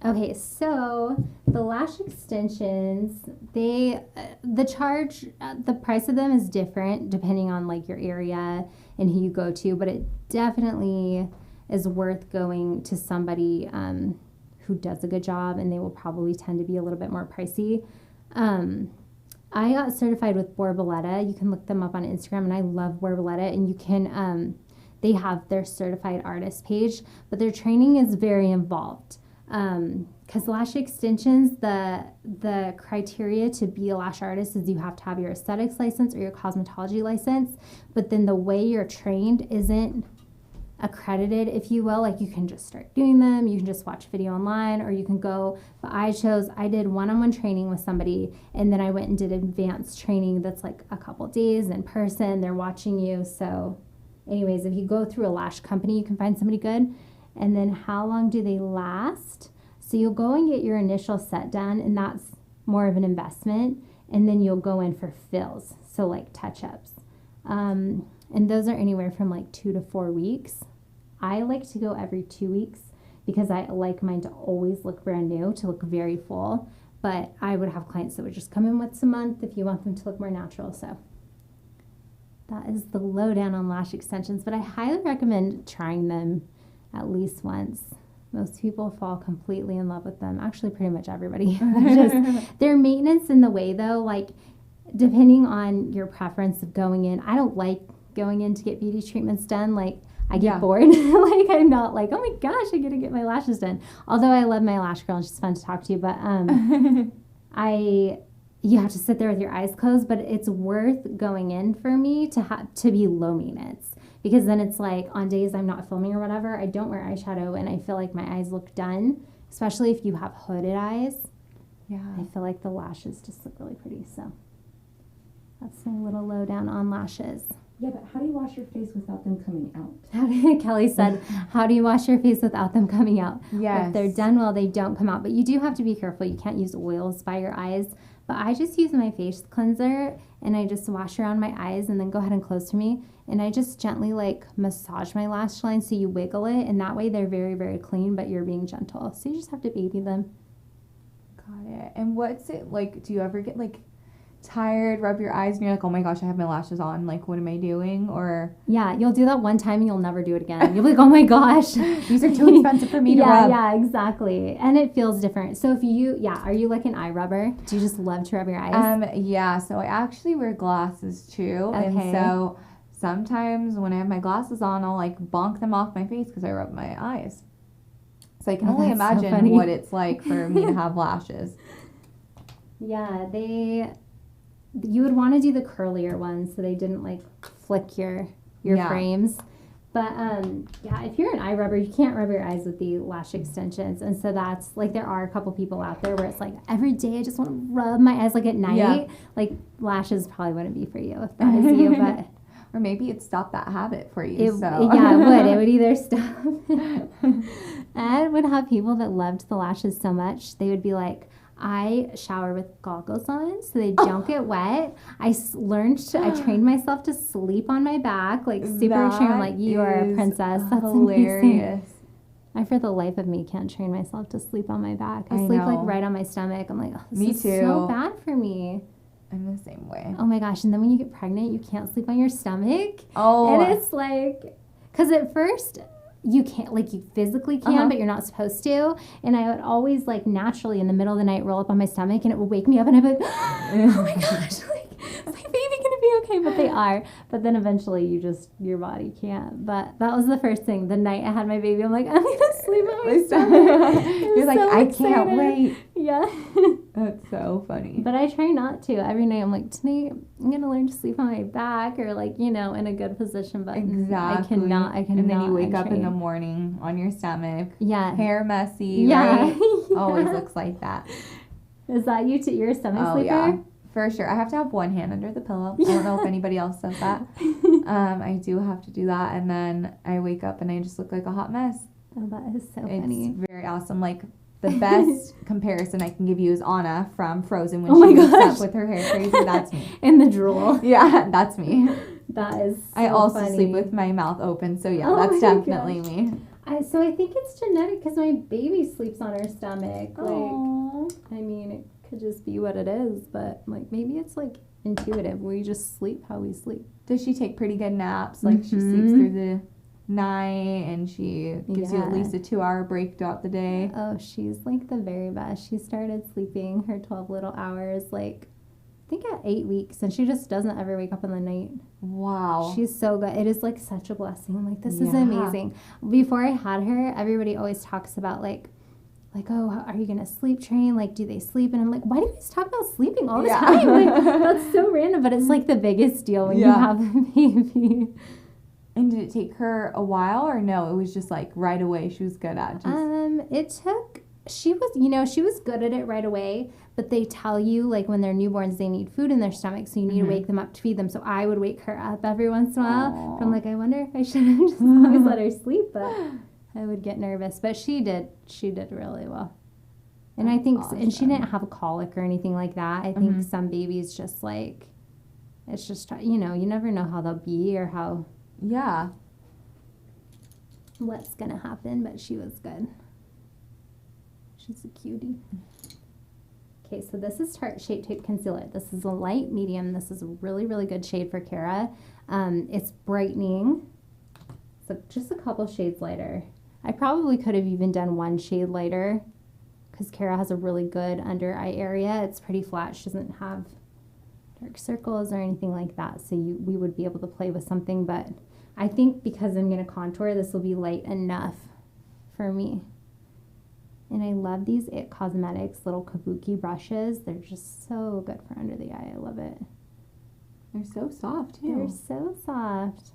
Okay, so the lash extensions, the price of them is different depending on like your area and who you go to, but it definitely is worth going to somebody who does a good job, and they will probably tend to be a little bit more pricey. I got certified with Borboleta. You can look them up on Instagram, and I love Borboleta, and you can, they have their certified artist page, but their training is very involved. Because lash extensions, the criteria to be a lash artist is you have to have your aesthetics license or your cosmetology license, but then the way you're trained isn't accredited, if you will. Like you can just start doing them, you can just watch video online, or you can go. But I did one-on-one training with somebody, and then I went and did advanced training that's like a couple days in person. They're watching you. So anyways, if you go through a lash company, you can find somebody good. And then how long do they last? So you'll go and get your initial set done, and that's more of an investment. And then you'll go in for fills, so like touch-ups. And those are anywhere from like 2 to 4 weeks. I like to go every 2 weeks because I like mine to always look brand new, to look very full. But I would have clients that would just come in once a month if you want them to look more natural. So that is the lowdown on lash extensions, but I highly recommend trying them at least once. Most people fall completely in love with them. Actually, pretty much everybody. Their maintenance in the way though, like depending on your preference of going in, I don't like going in to get beauty treatments done. Like I get bored. Like I'm not like, oh my gosh, I get to get my lashes done. Although I love my lash girl and she's fun to talk to, but you have to sit there with your eyes closed, but it's worth going in for me to be low maintenance. Because then it's like on days I'm not filming or whatever, I don't wear eyeshadow and I feel like my eyes look done, especially if you have hooded eyes. Yeah. I feel like the lashes just look really pretty. So that's my little lowdown on lashes. Yeah, but how do you wash your face without them coming out? Kelly said, how do you wash your face without them coming out? Yes. If they're done well, they don't come out. But you do have to be careful. You can't use oils by your eyes. But I just use my face cleanser and I just wash around my eyes and then go ahead and close to me. And I just gently like massage my lash line so you wiggle it. And that way they're very, very clean, but you're being gentle. So you just have to baby them. Got it. And what's it like? Do you ever get like tired, rub your eyes, and you're like, oh my gosh, I have my lashes on. Like, what am I doing? Or yeah, you'll do that one time and you'll never do it again. You'll be like, oh my gosh, these are too expensive for me to rub. Yeah, exactly. And it feels different. So if you, are you like an eye rubber? Do you just love to rub your eyes? Yeah. So I actually wear glasses too, Okay. and so sometimes when I have my glasses on, I'll like bonk them off my face because I rub my eyes. So I can only imagine what it's like for me to have lashes. Yeah, you would want to do the curlier ones so they didn't like flick your frames. But if you're an eye rubber, you can't rub your eyes with the lash extensions. And so that's like, there are a couple people out there where it's like every day I just want to rub my eyes like at night. Yeah. Like lashes probably wouldn't be for you if that is you, but or maybe it'd stop that habit for you. Yeah, it would. It would either stop. I would have people that loved the lashes so much, they would be like, I shower with goggles on so they don't get wet. I trained myself to sleep on my back, like super extreme. I'm like, you are a princess. That's hilarious. Amazing. I, for the life of me, can't train myself to sleep on my back. I sleep like right on my stomach. I'm like, oh, this is so bad for me. I'm the same way. Oh my gosh. And then when you get pregnant, you can't sleep on your stomach. Oh. And it's like, because at first you can't, like you physically can, but you're not supposed to. And I would always like naturally in the middle of the night roll up on my stomach and it would wake me up and I'd be like, oh my gosh, like, is my baby going to be okay, but they are. But then eventually your body can't. But that was the first thing. The night I had my baby, I'm like, I'm going to sleep on my stomach. You're like, so I excited. can't wait. Yeah. That's so funny. But I try not to. Every night I'm like, tonight I'm going to learn to sleep on my back or like, in a good position. But Exactly. I cannot. And then you wake up in the morning on your stomach. Yeah. Hair messy, Yeah. right? Always looks like that. Is that you too? You're a stomach Oh, sleeper? yeah. For sure. I have to have one hand under the pillow. I don't know if anybody else does that. I do have to do that. And then I wake up and I just look like a hot mess. Oh, that is so It's funny. very awesome. Like, the best comparison I can give you is Anna from Frozen when Oh my she wakes gosh. up with her hair crazy. That's me. In the drool. Yeah, that's me. That is so I also funny. sleep with my mouth open. So, yeah, Oh that's my definitely gosh. me. So I think it's genetic because my baby sleeps on her stomach. Aww. I mean, it could just be what it is, but like maybe it's like intuitive. We just sleep how we sleep. Does she take pretty good naps? Like, she sleeps through the night and she gives you at least a 2-hour break throughout the day? Oh, she's like the very best. She started sleeping her 12 little hours, like, I think at 8 weeks, and she just doesn't ever wake up in the night. Wow. She's so good. It is like such a blessing. I'm like, this is Yeah. amazing. Before I had her, everybody always talks about like, oh, are you gonna sleep train? Like, do they sleep? And I'm like, why do you guys talk about sleeping all the time? Like, that's so random, but it's like the biggest deal when you have a baby. And did it take her a while or no? It was just like right away she was good at it. It took. She was good at it right away, but they tell you, like, when they're newborns, they need food in their stomach, so you need to wake them up to feed them. So I would wake her up every once in a while. But I'm like, I wonder if I should have just always let her sleep, but I would get nervous. But she did really well. And I think, and she didn't have a colic or anything like that. I think some babies just, like, it's just, you never know how they'll be or how. Yeah. What's going to happen, but she was good. She's a cutie. Okay, so this is Tarte Shape Tape Concealer. This is a light medium. This is a really, really good shade for Cara. It's brightening. So just a couple shades lighter. I probably could have even done one shade lighter because Cara has a really good under eye area. It's pretty flat. She doesn't have dark circles or anything like that. So we would be able to play with something, but I think because I'm going to contour, this will be light enough for me. And I love these It Cosmetics little kabuki brushes. They're just so good for under the eye. I love it. They're so soft, too. They're so soft.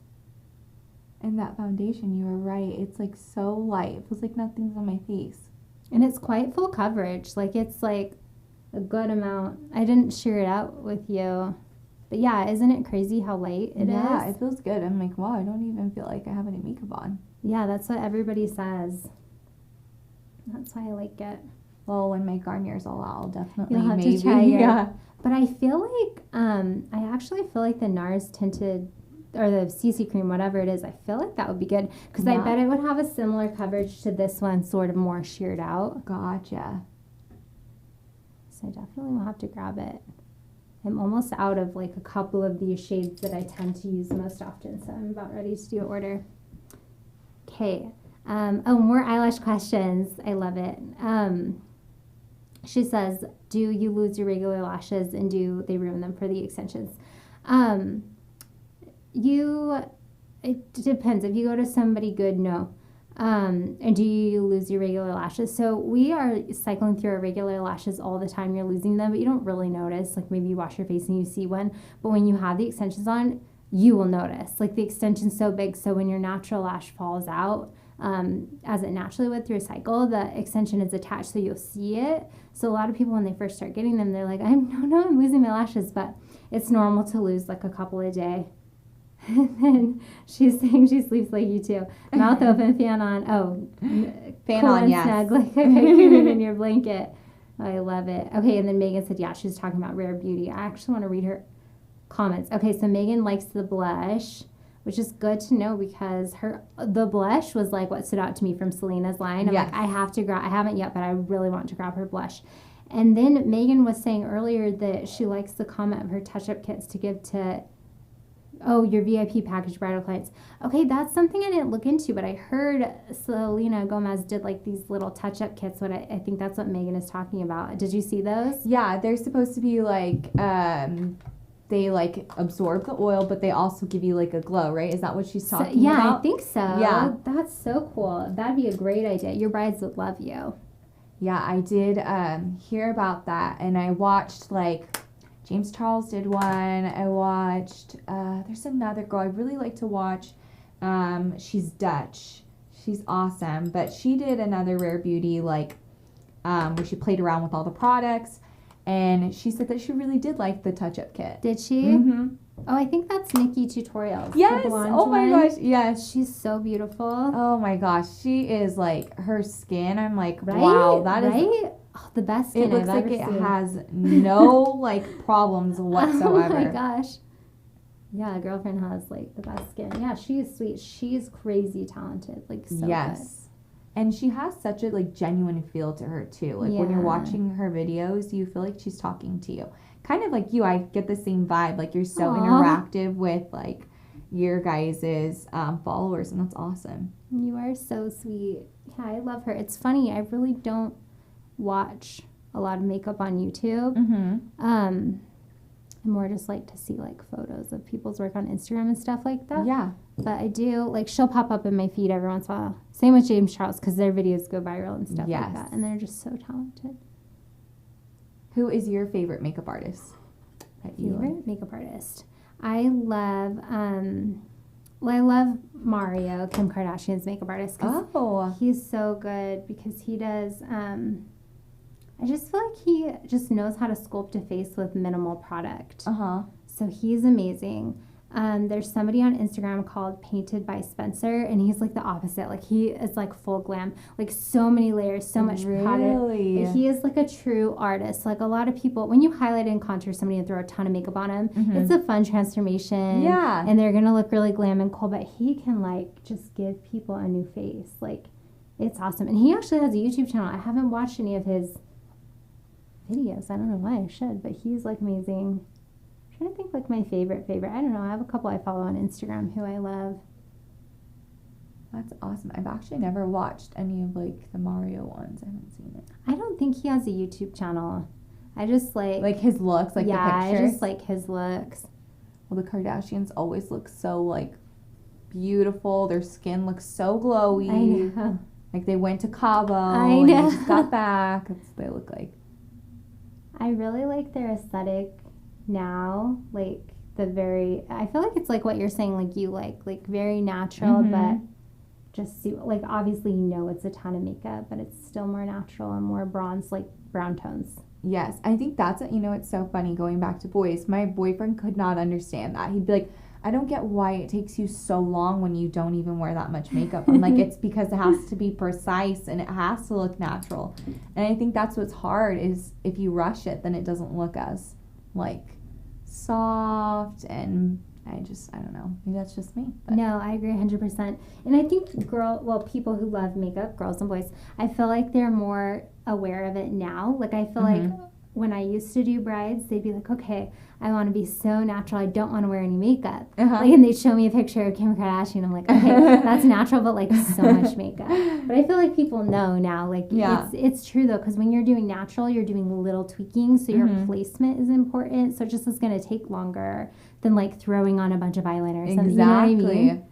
And that foundation, you were right. It's like so light. It feels like nothing's on my face. And it's quite full coverage. Like, it's like a good amount. I didn't share it out with you. But yeah, isn't it crazy how light it is? Yeah, it feels good. I'm like, wow, I don't even feel like I have any makeup on. Yeah, that's what everybody says. That's why I like it. Well, when my Garnier's all out, I'll definitely You'll have maybe. to try it. Yeah. But I feel like, I actually feel like the NARS tinted, or the CC cream, whatever it is, I feel like that would be good. Because I bet it would have a similar coverage to this one, sort of more sheared out. Gotcha. So I definitely will have to grab it. I'm almost out of like a couple of these shades that I tend to use most often. So I'm about ready to do an order. Okay. More eyelash questions. I love it. She says, do you lose your regular lashes and do they ruin them for the extensions? It depends. If you go to somebody good, no. And do you lose your regular lashes? So we are cycling through our regular lashes all the time. You're losing them, but you don't really notice. Like maybe you wash your face and you see one. But when you have the extensions on, you will notice. Like the extension's so big, so when your natural lash falls out, as it naturally would through a cycle, the extension is attached, so you'll see it. So a lot of people, when they first start getting them, they're like, I'm losing my lashes, but it's normal to lose like a couple a day. And then she's saying she sleeps like you too. Mouth open, fan on. Oh, fan cool on, and yes. snug, like a cocoon in your blanket. Oh, I love it. Okay, and then Megan said, yeah, she's talking about Rare Beauty. I actually want to read her comments. Okay, so Megan likes the blush, which is good to know because the blush was like what stood out to me from Selena's line. I'm like, I have to grab. I haven't yet, but I really want to grab her blush. And then Megan was saying earlier that she likes the comment of her touch-up kits to give to, your VIP package bridal clients. Okay, that's something I didn't look into, but I heard Selena Gomez did like these little touch-up kits. I think that's what Megan is talking about. Did you see those? Yeah, they're supposed to be like, they like absorb the oil, but they also give you like a glow, right? Is that what she's talking yeah, about? I think so. Yeah. That's so cool. That'd be a great idea. Your brides would love you. Yeah, I did hear about that, and I watched like James Charles did one. I watched there's another girl I really like to watch. She's Dutch. She's awesome, but she did another Rare Beauty like where she played around with all the products, and she said that she really did like the touch-up kit. Did she? Mm-hmm. Oh, I think that's Nikki Tutorials. the Yes. blonde Oh my one. gosh. Yes. She's so beautiful. Oh my gosh. She is like her skin. I'm like, Right? wow, that is. Right? Oh, the best skin It looks I've like ever it seen. has no like problems whatsoever. Oh my gosh. Yeah, a girlfriend has like the best skin. Yeah, she is sweet. She is crazy talented. Like so Yes. And she has such a like genuine feel to her too. Like when you're Yeah. watching her videos, you feel like she's talking to you. Kind of like you, I get the same vibe. Like you're so Aw. interactive with like your guys' followers, and that's awesome. good. You are so sweet. Yeah, I love her. It's funny. I really don't watch a lot of makeup on YouTube. Mm-hmm. I more just like to see like photos of people's work on Instagram and stuff like that. Yeah. But I do, like, she'll pop up in my feed every once in a while. Same with James Charles, because their videos go viral and stuff Yes. like that. And they're just so talented. Who is your favorite makeup artist? That you Favorite makeup artist? I love, I love Mario, Kim Kardashian's makeup artist, because Oh. he's so good, because he does, I just feel like he just knows how to sculpt a face with minimal product. Uh-huh. So he's amazing. There's somebody on Instagram called Painted by Spencer, and he's like the opposite. Like he is like full glam, like so many layers, so much product. Really? He is like a true artist. Like a lot of people, when you highlight and contour somebody and throw a ton of makeup on them, Mhm. it's a fun transformation. Yeah. And they're gonna look really glam and cool, but he can like just give people a new face. Like it's awesome. And he actually has a YouTube channel. I haven't watched any of his videos. I don't know why I should, but he's like amazing. I'm trying to think like my favorite. I don't know. I have a couple I follow on Instagram who I love. That's awesome. I've actually never watched any of like the Mario ones. I haven't seen it. I don't think he has a YouTube channel. I just Like his looks, like yeah, the pictures. I just like his looks. Well, the Kardashians always look so like beautiful. Their skin looks so glowy. I know. Like they went to Cabo I and know. they just got back. That's what they look like. I really like their aesthetic now. Like I feel like it's like what you're saying, like you like very natural, Mhm. but just like obviously it's a ton of makeup, but it's still more natural and more bronze, like brown tones. Yes, I think that's it. It's so funny going back to boys. My boyfriend could not understand that. He'd be like, I don't get why it takes you so long when you don't even wear that much makeup. I'm like, it's because it has to be precise and it has to look natural. And I think that's what's hard is if you rush it, then it doesn't look as like soft, and I don't know. Maybe that's just me. But. No, I agree 100%. And I think people who love makeup, girls and boys, I feel like they're more aware of it now. Like I feel like when I used to do brides, they'd be like, okay, I want to be so natural. I don't want to wear any makeup. Uh-huh. Like, and they'd show me a picture of Kim Kardashian. I'm like, okay, that's natural, but like so much makeup. But I feel like people know now. Like, Yeah. it's true though, because when you're doing natural, you're doing little tweaking, so your placement is important. So it just is going to take longer than like throwing on a bunch of eyeliner or something. Exactly. You know what I mean?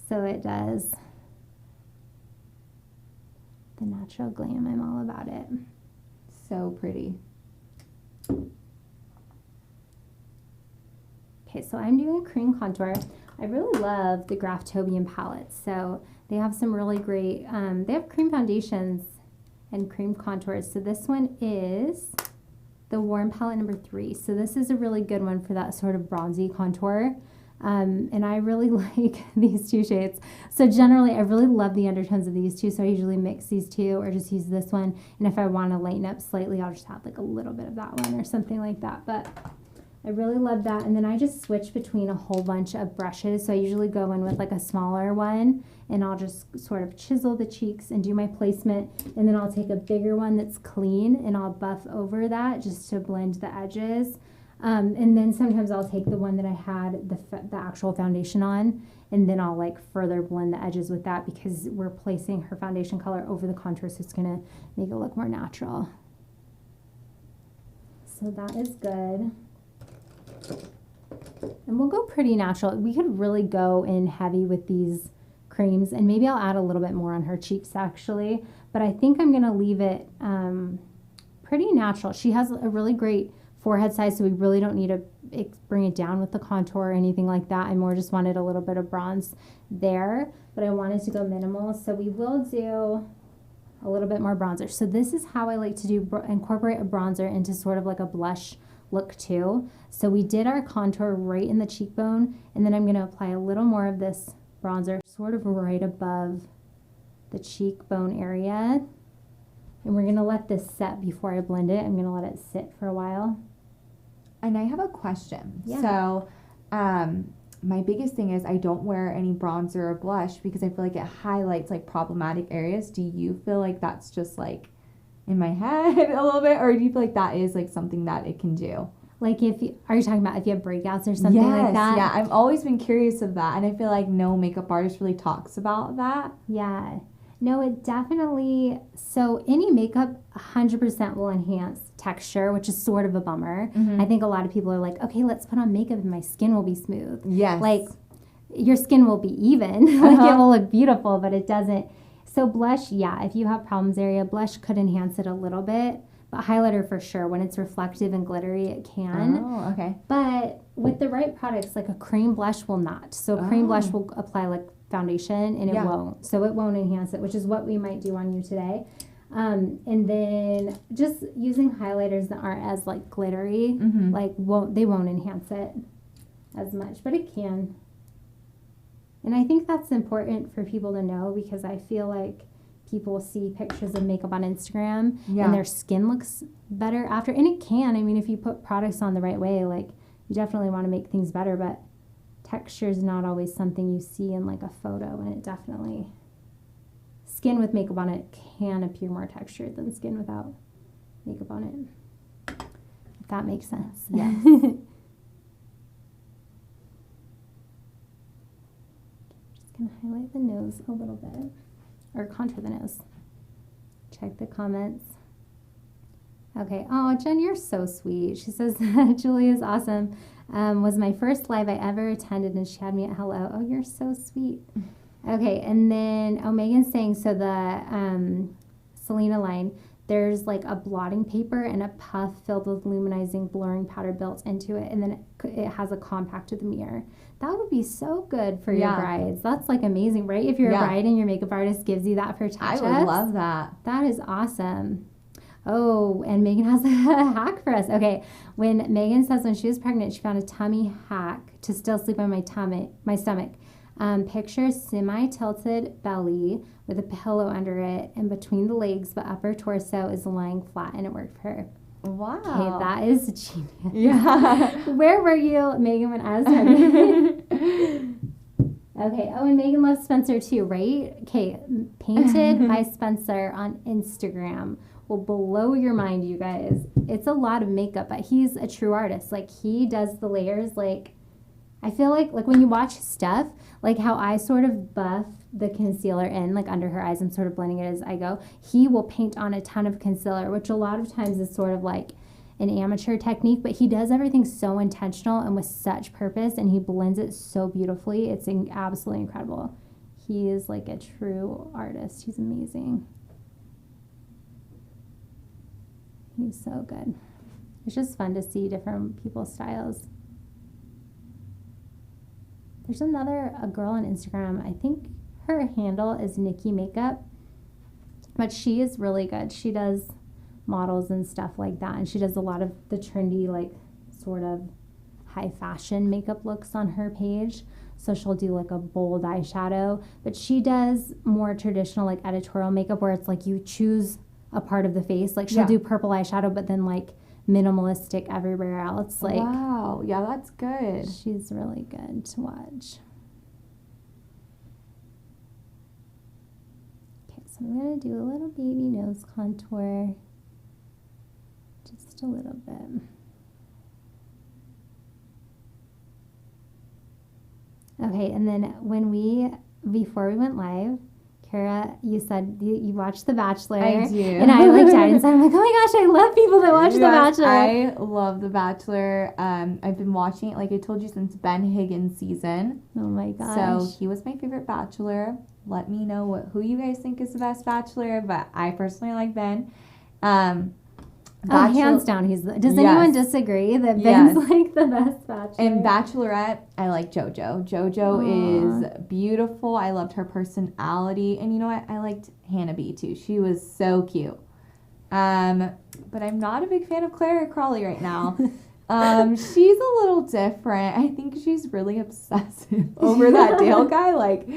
So it does. The natural glam, I'm all about it. So pretty. Okay, so I'm doing a cream contour. I really love the Graftobian palettes. So they have some really great, they have cream foundations and cream contours. So this one is the Warm Palette number 3. So this is a really good one for that sort of bronzy contour. And I really like these two shades. So generally, I really love the undertones of these two. So I usually mix these two or just use this one. And if I want to lighten up slightly, I'll just have like a little bit of that one or something like that. But I really love that. And then I just switch between a whole bunch of brushes. So I usually go in with like a smaller one and I'll just sort of chisel the cheeks and do my placement. And then I'll take a bigger one that's clean and I'll buff over that just to blend the edges. And then sometimes I'll take the one that I had the actual foundation on, and then I'll like further blend the edges with that because we're placing her foundation color over the contour, so it's gonna make it look more natural. So that is good. And we'll go pretty natural. We could really go in heavy with these creams, and maybe I'll add a little bit more on her cheeks actually, but I think I'm gonna leave it pretty natural. She has a really great forehead size, so we really don't need to bring it down with the contour or anything like that. I more just wanted a little bit of bronze there, but I wanted to go minimal, so we will do a little bit more bronzer. So this is how I like to do incorporate a bronzer into sort of like a blush look too. So we did our contour right in the cheekbone, and then I'm going to apply a little more of this bronzer sort of right above the cheekbone area. And we're going to let this set before I blend it. I'm going to let it sit for a while. And I have a question. Yeah. So, my biggest thing is I don't wear any bronzer or blush because I feel like it highlights like problematic areas. Do you feel like that's just like in my head a little bit, or do you feel like that is like something that it can do? Like are you talking about if you have breakouts or something like that? Yeah, I've always been curious of that, and I feel like no makeup artist really talks about that. Yeah. No, it definitely, so any makeup 100% will enhance texture, which is sort of a bummer. Mm-hmm. I think a lot of people are like, okay, let's put on makeup and my skin will be smooth. Yes. Like, your skin will be even. Like, it will look beautiful, but it doesn't. So blush, yeah, if you have problems area, blush could enhance it a little bit. But highlighter for sure, when it's reflective and glittery, it can. Oh, okay. But with the right products, like a cream blush will not. So cream blush will apply like foundation, and it won't. So it won't enhance it, which is what we might do on you today. And then just using highlighters that aren't as like glittery, like they won't enhance it as much, but it can. And I think that's important for people to know, because I feel like people see pictures of makeup on Instagram and their skin looks better after, and it can. I mean, if you put products on the right way, like, you definitely want to make things better, but texture is not always something you see in like a photo, and it definitely, skin with makeup on it can appear more textured than skin without makeup on it, if that makes sense. Yeah. Just gonna highlight the nose a little bit, or contour the nose. Check the comments. Okay. Oh, Jen, you're so sweet. She says, Julia's awesome. Was my first live I ever attended, and she had me at hello. Oh, you're so sweet. Okay. And then, Megan's saying, so the Selena line, there's like a blotting paper and a puff filled with luminizing blurring powder built into it. And then it has a compact with a mirror. That would be so good for your brides. That's like amazing, right? If you're a bride and your makeup artist gives you that for touch-ups. I would love that. That is awesome. Oh, and Megan has a hack for us. Okay, when Megan says when she was pregnant, she found a tummy hack to still sleep on my stomach. Picture semi-tilted belly with a pillow under it, and between the legs, but upper torso is lying flat, and it worked for her. Wow. Okay, that is genius. Yeah. Where were you, Megan, when I was pregnant? Okay. Oh, and Megan loves Spencer too, right? Okay, Painted by Spencer on Instagram will blow your mind, you guys. It's a lot of makeup, but he's a true artist. Like, he does the layers. Like, I feel like when you watch his stuff, like how I sort of buff the concealer in, like under her eyes, I'm sort of blending it as I go. He will paint on a ton of concealer, which a lot of times is sort of like an amateur technique, but he does everything so intentional and with such purpose, and he blends it so beautifully. It's absolutely incredible. He is like a true artist. He's amazing. He's so good. It's just fun to see different people's styles. There's a girl on Instagram, I think her handle is Nikki Makeup, but she is really good. She does models and stuff like that, and she does a lot of the trendy, like, sort of high fashion makeup looks on her page. So she'll do like a bold eyeshadow, but she does more traditional, like, editorial makeup where it's like you choose a part of the face. Like, she'll do purple eyeshadow, but then like minimalistic everywhere else. Like, wow, yeah, that's good. She's really good to watch. Okay, so I'm gonna do a little baby nose contour, just a little bit. Okay, and then before we went live, Cara, you said you watched The Bachelor. I do. And I like died inside. I'm like, oh my gosh, I love people that watch The Bachelor. I love The Bachelor. I've been watching it, like I told you, since Ben Higgins' season. Oh my gosh. So he was my favorite Bachelor. Let me know who you guys think is the best Bachelor, but I personally like Ben. Hands down, does anyone disagree that Ben's like the best Bachelor? And Bachelorette, I like JoJo. JoJo is beautiful. I loved her personality. And you know what? I liked Hannah B too. She was so cute. But I'm not a big fan of Clara Crawley right now. She's a little different. I think she's really obsessive over that Dale guy. Like,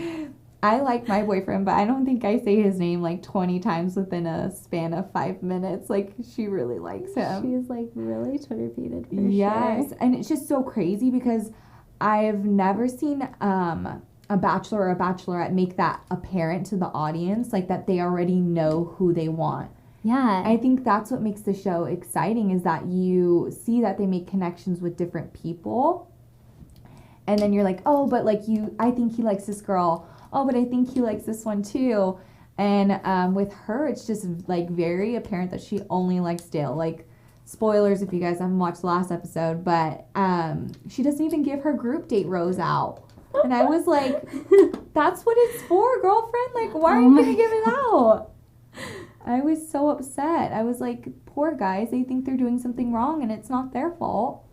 I like my boyfriend, but I don't think I say his name like 20 times within a span of 5 minutes. Like, she really likes him. She's like really Twitter-feeded for Yes, sure. and it's just so crazy because I've never seen a Bachelor or a Bachelorette make that apparent to the audience, like that they already know who they want. Yeah. I think that's what makes the show exciting, is that you see that they make connections with different people. And then you're like, oh, but like I think he likes this girl. Oh, but I think he likes this one too. And with her, it's just like very apparent that she only likes Dale. Like, spoilers if you guys haven't watched the last episode, but she doesn't even give her group date rose out. And I was like, that's what it's for, girlfriend. Like, why are you going to give it out? I was so upset. I was like, poor guys, they think they're doing something wrong and it's not their fault.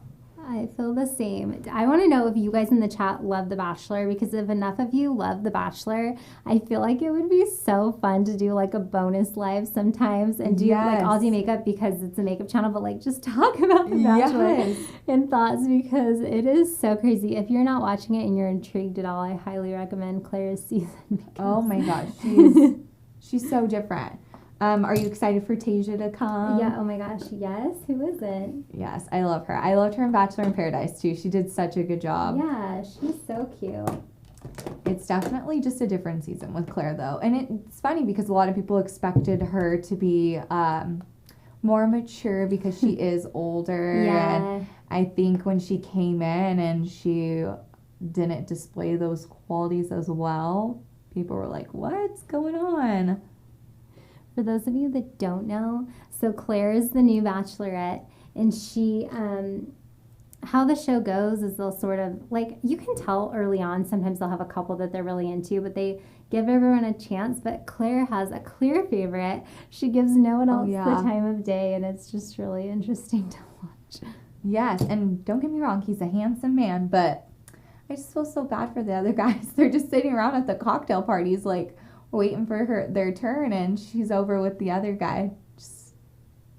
I feel the same. I want to know if you guys in the chat love The Bachelor, because if enough of you love The Bachelor, I feel like it would be so fun to do like a bonus live sometimes and do like Aussie makeup, because it's a makeup channel, but like just talk about The Bachelor and thoughts, because it is so crazy. If you're not watching it and you're intrigued at all, I highly recommend Claire's season. Oh my gosh, she's so different. Are you excited for Tasia to come? Yeah, oh my gosh, yes. Who isn't? Yes, I love her. I loved her in Bachelor in Paradise too. She did such a good job. Yeah, she's so cute. It's definitely just a different season with Claire though. And it's funny because a lot of people expected her to be more mature because she is older. Yeah. And I think when she came in and she didn't display those qualities as well, people were like, what's going on? For those of you that don't know, so Claire is the new Bachelorette, and she, how the show goes is they'll sort of, like, you can tell early on, sometimes they'll have a couple that they're really into, but they give everyone a chance, but Claire has a clear favorite. She gives no one else the time of day, and it's just really interesting to watch. Yes, and don't get me wrong, he's a handsome man, but I just feel so bad for the other guys. They're just sitting around at the cocktail parties, like, waiting for their turn, and she's over with the other guy. Just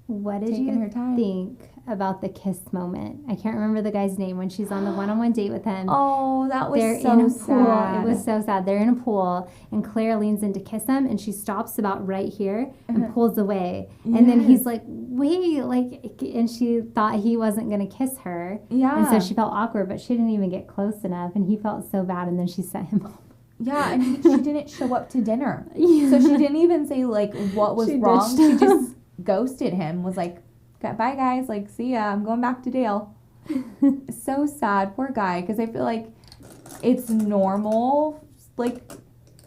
what did you think about the kiss moment? I can't remember the guy's name, when she's on the one-on-one date with him. Oh, that was They're so in a sad. pool. It was so sad. They're in a pool, and Claire leans in to kiss him, and she stops about right here and pulls away. And then he's like, wait, like, and she thought he wasn't going to kiss her. Yeah. And so she felt awkward, but she didn't even get close enough, and he felt so bad, and then she sent him home. Yeah, and she didn't show up to dinner. Yeah. So she didn't even say, like, what was wrong. She just ghosted him, was like, bye, guys. Like, see ya. I'm going back to Dale. So sad. Poor guy. Because I feel like it's normal. Like,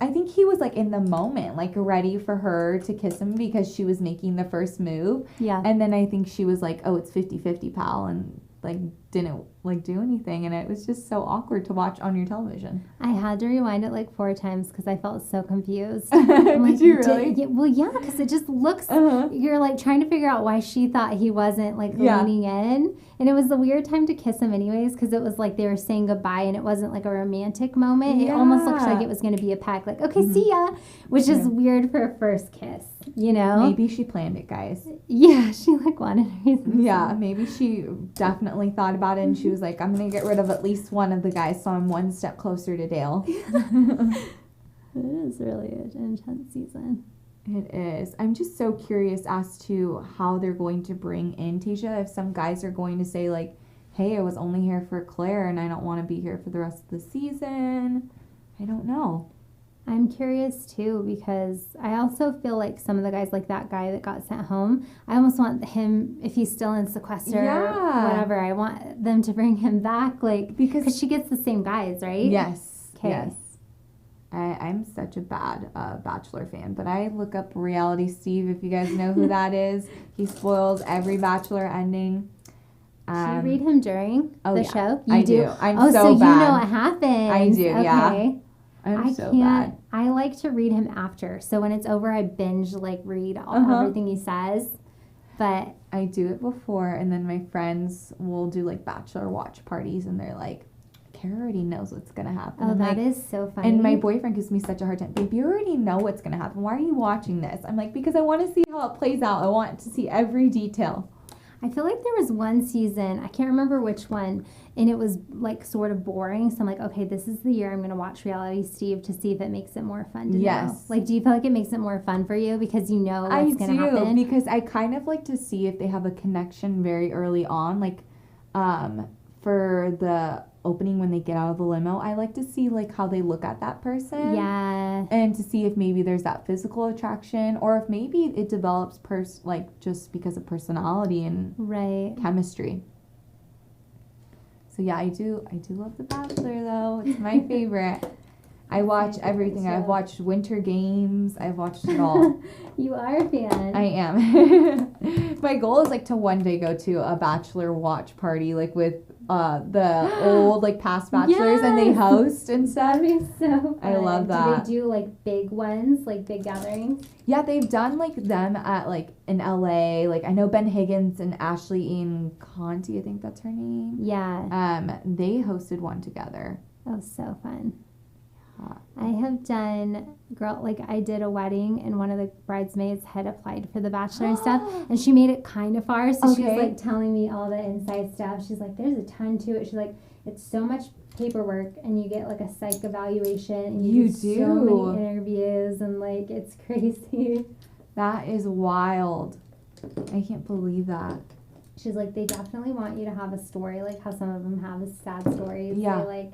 I think he was, like, in the moment, like, ready for her to kiss him because she was making the first move. Yeah. And then I think she was like, oh, it's 50-50, pal. And, like, didn't, like, do anything. And it was just so awkward to watch on your television. I had to rewind it like 4 times because I felt so confused. Did you really? Well, yeah, because it just looks, you're like trying to figure out why she thought he wasn't like leaning in. And it was a weird time to kiss him anyways, because it was like they were saying goodbye and it wasn't like a romantic moment. It almost looked like it was going to be a pact, like, okay, see ya, which is weird for a first kiss, you know? Maybe she planned it, guys. Yeah, she like wanted reasons. Yeah, maybe she definitely thought about it and she was like, I'm going to get rid of at least one of the guys so I'm one step closer to Dale. It is really an intense season. It is. I'm just so curious as to how they're going to bring in Tasia. If some guys are going to say, like, hey, I was only here for Claire and I don't want to be here for the rest of the season. I don't know. I'm curious too, because I also feel like some of the guys, like that guy that got sent home, I almost want him, if he's still in sequester or whatever, I want them to bring him back, like, because she gets the same guys, right? Yes. Okay. Yes. I'm such a bad Bachelor fan, but I look up Reality Steve, if you guys know who that is. He spoils every Bachelor ending. Do you read him during the show? You I do. I'm so so bad. You know what happens. I do, okay. yeah. I'm so bad. I like to read him after. So when it's over, I binge, like, read everything he says. But I do it before, and then my friends will do, like, Bachelor watch parties, and they're like, Cara already knows what's going to happen. Oh, that is so funny. And my boyfriend gives me such a hard time. Babe, you already know what's going to happen. Why are you watching this? I'm like, because I want to see how it plays out. I want to see every detail. I feel like there was one season, I can't remember which one, and it was, like, sort of boring. So I'm like, okay, this is the year I'm going to watch Reality Steve to see if it makes it more fun to know. Like, do you feel like it makes it more fun for you because you know what's going to happen? I do, because I kind of like to see if they have a connection very early on. Like, for the opening when they get out of the limo, I like to see, like, how they look at that person. Yeah. And to see if maybe there's that physical attraction, or if maybe it develops just because of personality and chemistry. So yeah, I do love The Bachelor, though. It's my favorite. I watch everything. I've watched Winter Games. I've watched it all. You are a fan. I am. My goal is, like, to one day go to a Bachelor watch party, like, with the old, like, past Bachelors, and they host and stuff. That'd be so fun. I love that. Do they do, like, big ones, like big gatherings? Yeah, they've done, like, them at, like, in LA. Like, I know Ben Higgins and Ashley Ian Conti, I think that's her name. Yeah. They hosted one together. Oh, so fun. I have done, I did a wedding, and one of the bridesmaids had applied for The Bachelor and stuff, and she made it kind of far, so she was, like, telling me all the inside stuff. She's like, there's a ton to it. She's like, it's so much paperwork, and you get, like, a psych evaluation, and you do so many interviews, and, like, it's crazy. That is wild. I can't believe that. She's like, they definitely want you to have a story, like how some of them have sad stories. Yeah. They, like,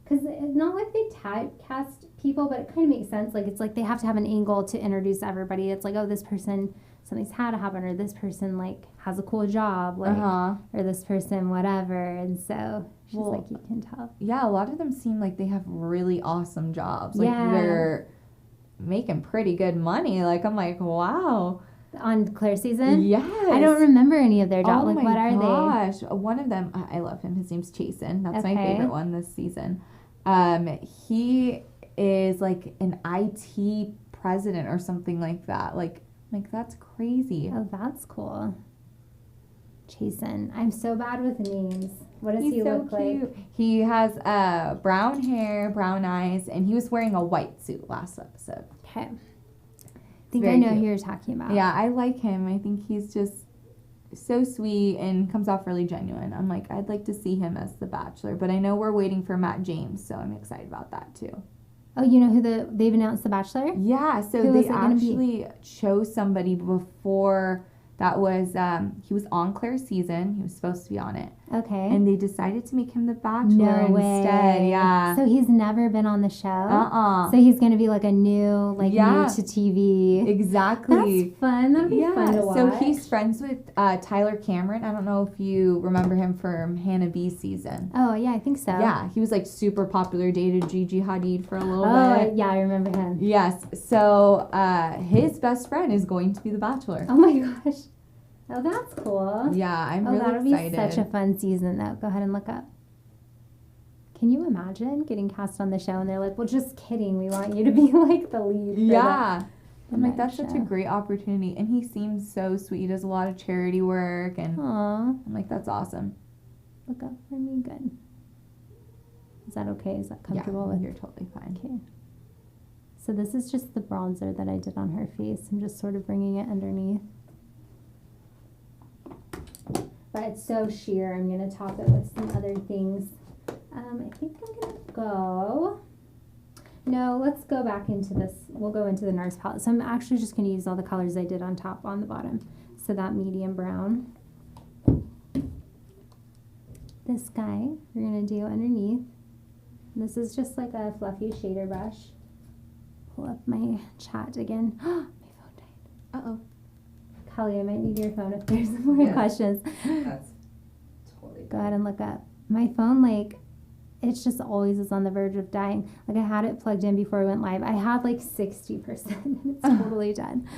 because it's not like they typecast people, but it kind of makes sense. Like, it's like they have to have an angle to introduce everybody. It's like, oh, this person, something's had to happen, or this person, like, has a cool job, like, or this person, whatever. And so she's like, you can tell. Yeah, a lot of them seem like they have really awesome jobs. Like, they're making pretty good money. Like, I'm like, wow. On Claire's season? Yes. I don't remember any of their jobs. Oh, like, what are they? One of them, I love him. His name's Chasen. That's my favorite one this season. He is, like, an IT president or something like that. Like, that's crazy. Oh, that's cool. Chasen. I'm so bad with names. What does he look like? He has brown hair, brown eyes, and he was wearing a white suit last episode. Okay. I think I know who you're talking about. Yeah, I like him. I think he's just so sweet and comes off really genuine. I'm like, I'd like to see him as the Bachelor, but I know we're waiting for Matt James, so I'm excited about that too. Oh, you know who they've announced the Bachelor? Yeah, so they actually chose somebody before that was, he was on Claire's season. He was supposed to be on it. Okay. And they decided to make him the Bachelor instead. Yeah. So he's never been on the show? So he's going to be like a new, new to TV. Exactly. That's fun. That'll be fun to watch. So he's friends with Tyler Cameron. I don't know if you remember him from Hannah B's season. Oh, yeah, I think so. Yeah, he was like super popular, dated Gigi Hadid for a little bit. Oh, yeah, I remember him. Yes. So his best friend is going to be the Bachelor. Oh my gosh. Oh, that's cool. Yeah, I'm really excited. That'll be such a fun season, though. Go ahead and look up. Can you imagine getting cast on the show and they're like, well, just kidding. We want you to be like the lead. Yeah. I'm like, that's such a great opportunity. And he seems so sweet. He does a lot of charity work. And I'm like, that's awesome. Look up for me. Good. Is that okay? Is that comfortable with? You're totally fine. Okay. So this is just the bronzer that I did on her face. I'm just sort of bringing it underneath. But it's so sheer. I'm going to top it with some other things. I think I'm going to go... No, let's go back into this. We'll go into the NARS palette. So I'm actually just going to use all the colors I did on top on the bottom. So that medium brown. This guy we're going to do underneath. This is just like a fluffy shader brush. Pull up my chat again. My phone died. Uh-oh. Kelly, I might need your phone if there's more questions. That's totally Go ahead and look up. My phone, it just always is on the verge of dying. Like I had it plugged in before we went live. I had like 60% and it's totally done.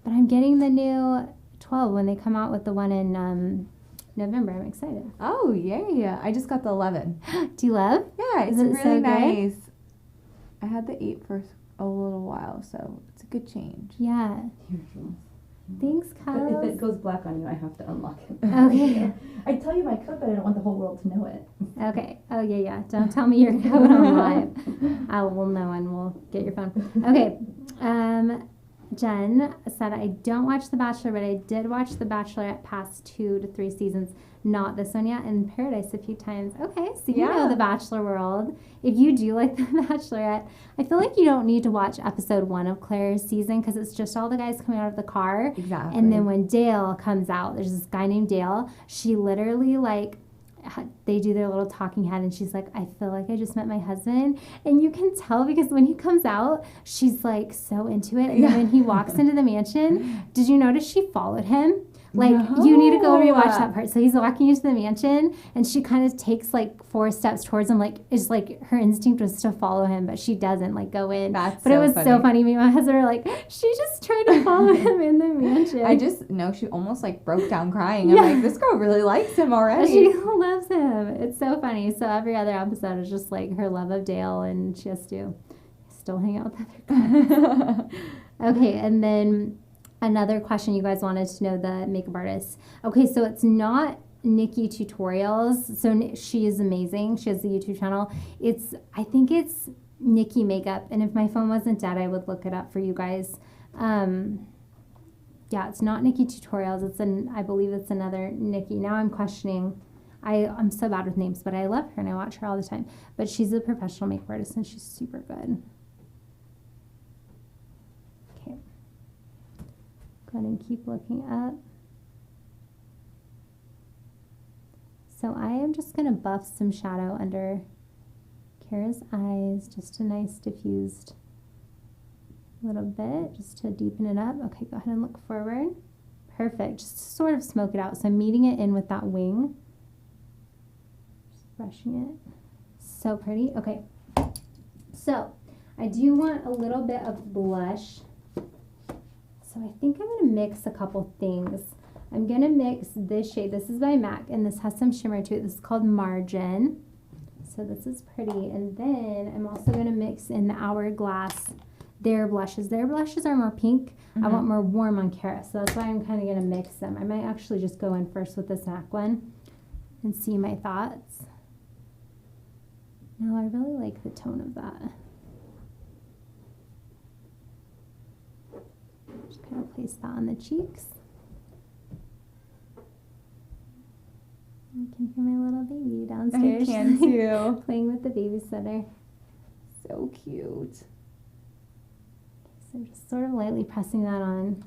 But I'm getting the new 12 when they come out with the one in November. I'm excited. Oh, yeah. I just got the 11. Do you love? Yeah, it's Is it really so good? nice. I had the 8 for a little while, so it's a good change. Yeah. Usual. Thanks, But Kyle. if it goes black on you, I have to unlock it. Okay. I tell you my code, but I don't want the whole world to know it. Okay. Oh, yeah. Don't tell me your code on live. I will know and we'll get your phone. Okay. Jen said, I don't watch The Bachelor, but I did watch The Bachelorette past 2 to 3 seasons. Not this one yet. And Paradise a few times. Okay. So you know the Bachelor world. If you do like The Bachelorette, I feel like you don't need to watch episode 1 of Claire's season because it's just all the guys coming out of the car. Exactly. And then when Dale comes out, there's this guy named Dale. She literally they do their little talking head and she's like, I feel like I just met my husband. And you can tell because when he comes out, she's like so into it. And then when he walks into the mansion, did you notice she followed him? Like, you need to go rewatch that part. So he's walking into the mansion, and she kind of takes, 4 steps towards him. It's like her instinct was to follow him, but she doesn't, go in. That's But it was so funny. Me and my husband were like, she just tried to follow him in the mansion. I just know she almost, broke down crying. I'm like, this girl really likes him already. She loves him. It's so funny. So every other episode is just, her love of Dale, and she has to still hang out with other guys. Okay, and then another question you guys wanted to know, the makeup artist. Okay, so it's not Nikki Tutorials. So she is amazing. She has the YouTube channel. I think it's Nikki Makeup. And if my phone wasn't dead, I would look it up for you guys. Yeah, it's not Nikki Tutorials. I believe it's another Nikki. Now I'm questioning. I'm so bad with names, but I love her and I watch her all the time. But she's a professional makeup artist and she's super good. Go ahead and keep looking up. So I am just going to buff some shadow under Cara's eyes, just a nice diffused little bit, just to deepen it up. Okay, go ahead and look forward. Perfect. Just sort of smoke it out. So I'm meeting it in with that wing. Just brushing it. So pretty. Okay. So I do want a little bit of blush. So I think I'm going to mix a couple things. I'm going to mix this shade. This is by MAC, and this has some shimmer to it. This is called Margin. So this is pretty. And then I'm also going to mix in the Hourglass, their blushes. Their blushes are more pink. I want more warm on Cara. So that's why I'm kind of going to mix them. I might actually just go in first with this MAC one and see my thoughts. No, I really like the tone of that. Just kind of place that on the cheeks. You can hear my little baby downstairs. I can too. Playing with the babysitter. So cute. So just sort of lightly pressing that on.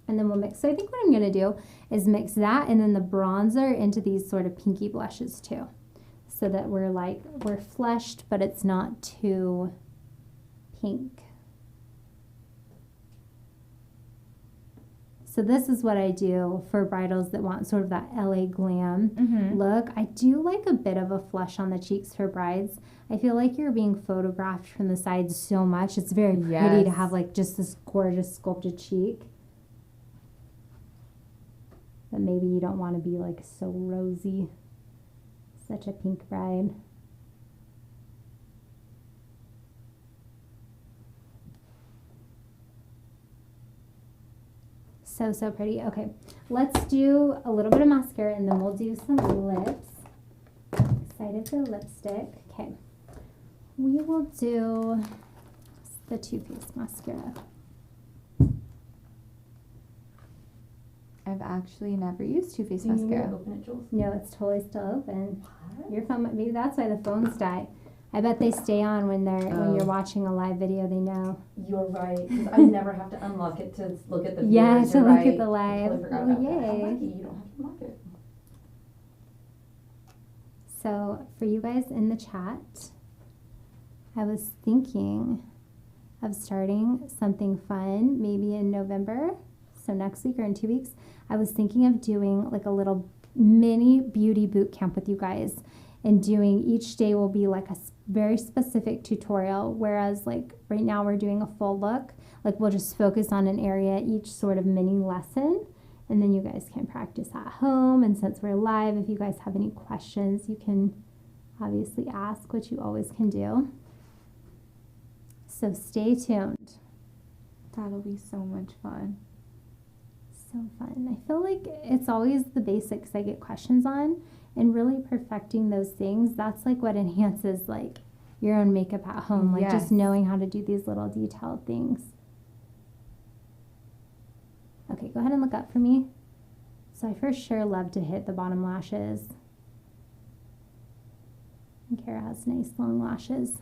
And then we'll mix. So I think what I'm going to do is mix that and then the bronzer into these sort of pinky blushes too. So that we're flushed, but it's not too pink. So this is what I do for bridals that want sort of that LA glam look. I do like a bit of a flush on the cheeks for brides. I feel like you're being photographed from the side so much. It's very pretty to have just this gorgeous sculpted cheek. But maybe you don't want to be so rosy. Such a pink bride. So pretty. Okay, let's do a little bit of mascara and then we'll do some lips. Excited for lipstick. Okay, we will do the Too Faced mascara. I've actually never used Too Faced Do you need me to mascara. open it, Jules? No, it's totally still open. What? Your phone, maybe that's why the phones die. I bet they stay on when you're watching a live video. They know. You're right, because I never have to unlock it to look at the viewers. Yeah, to You're look right. at the live. I totally forgot Oh, about that. yay. How lucky you don't have to unlock it. So for you guys in the chat, I was thinking of starting something fun, maybe in November. So next week or in 2 weeks, I was thinking of doing a little mini beauty boot camp with you guys. and doing each day will be like a very specific tutorial, whereas like right now we're doing a full look. Like we'll just focus on an area each sort of mini lesson, and then you guys can practice at home. And since we're live, if you guys have any questions, you can obviously ask, which you always can do. So stay tuned. That'll be so much fun. So fun. I feel like it's always the basics I get questions on, and really perfecting those things, that's like what enhances like your own makeup at home, like just knowing how to do these little detailed things. Okay, go ahead and look up for me. So I for sure love to hit the bottom lashes. And Cara has nice long lashes.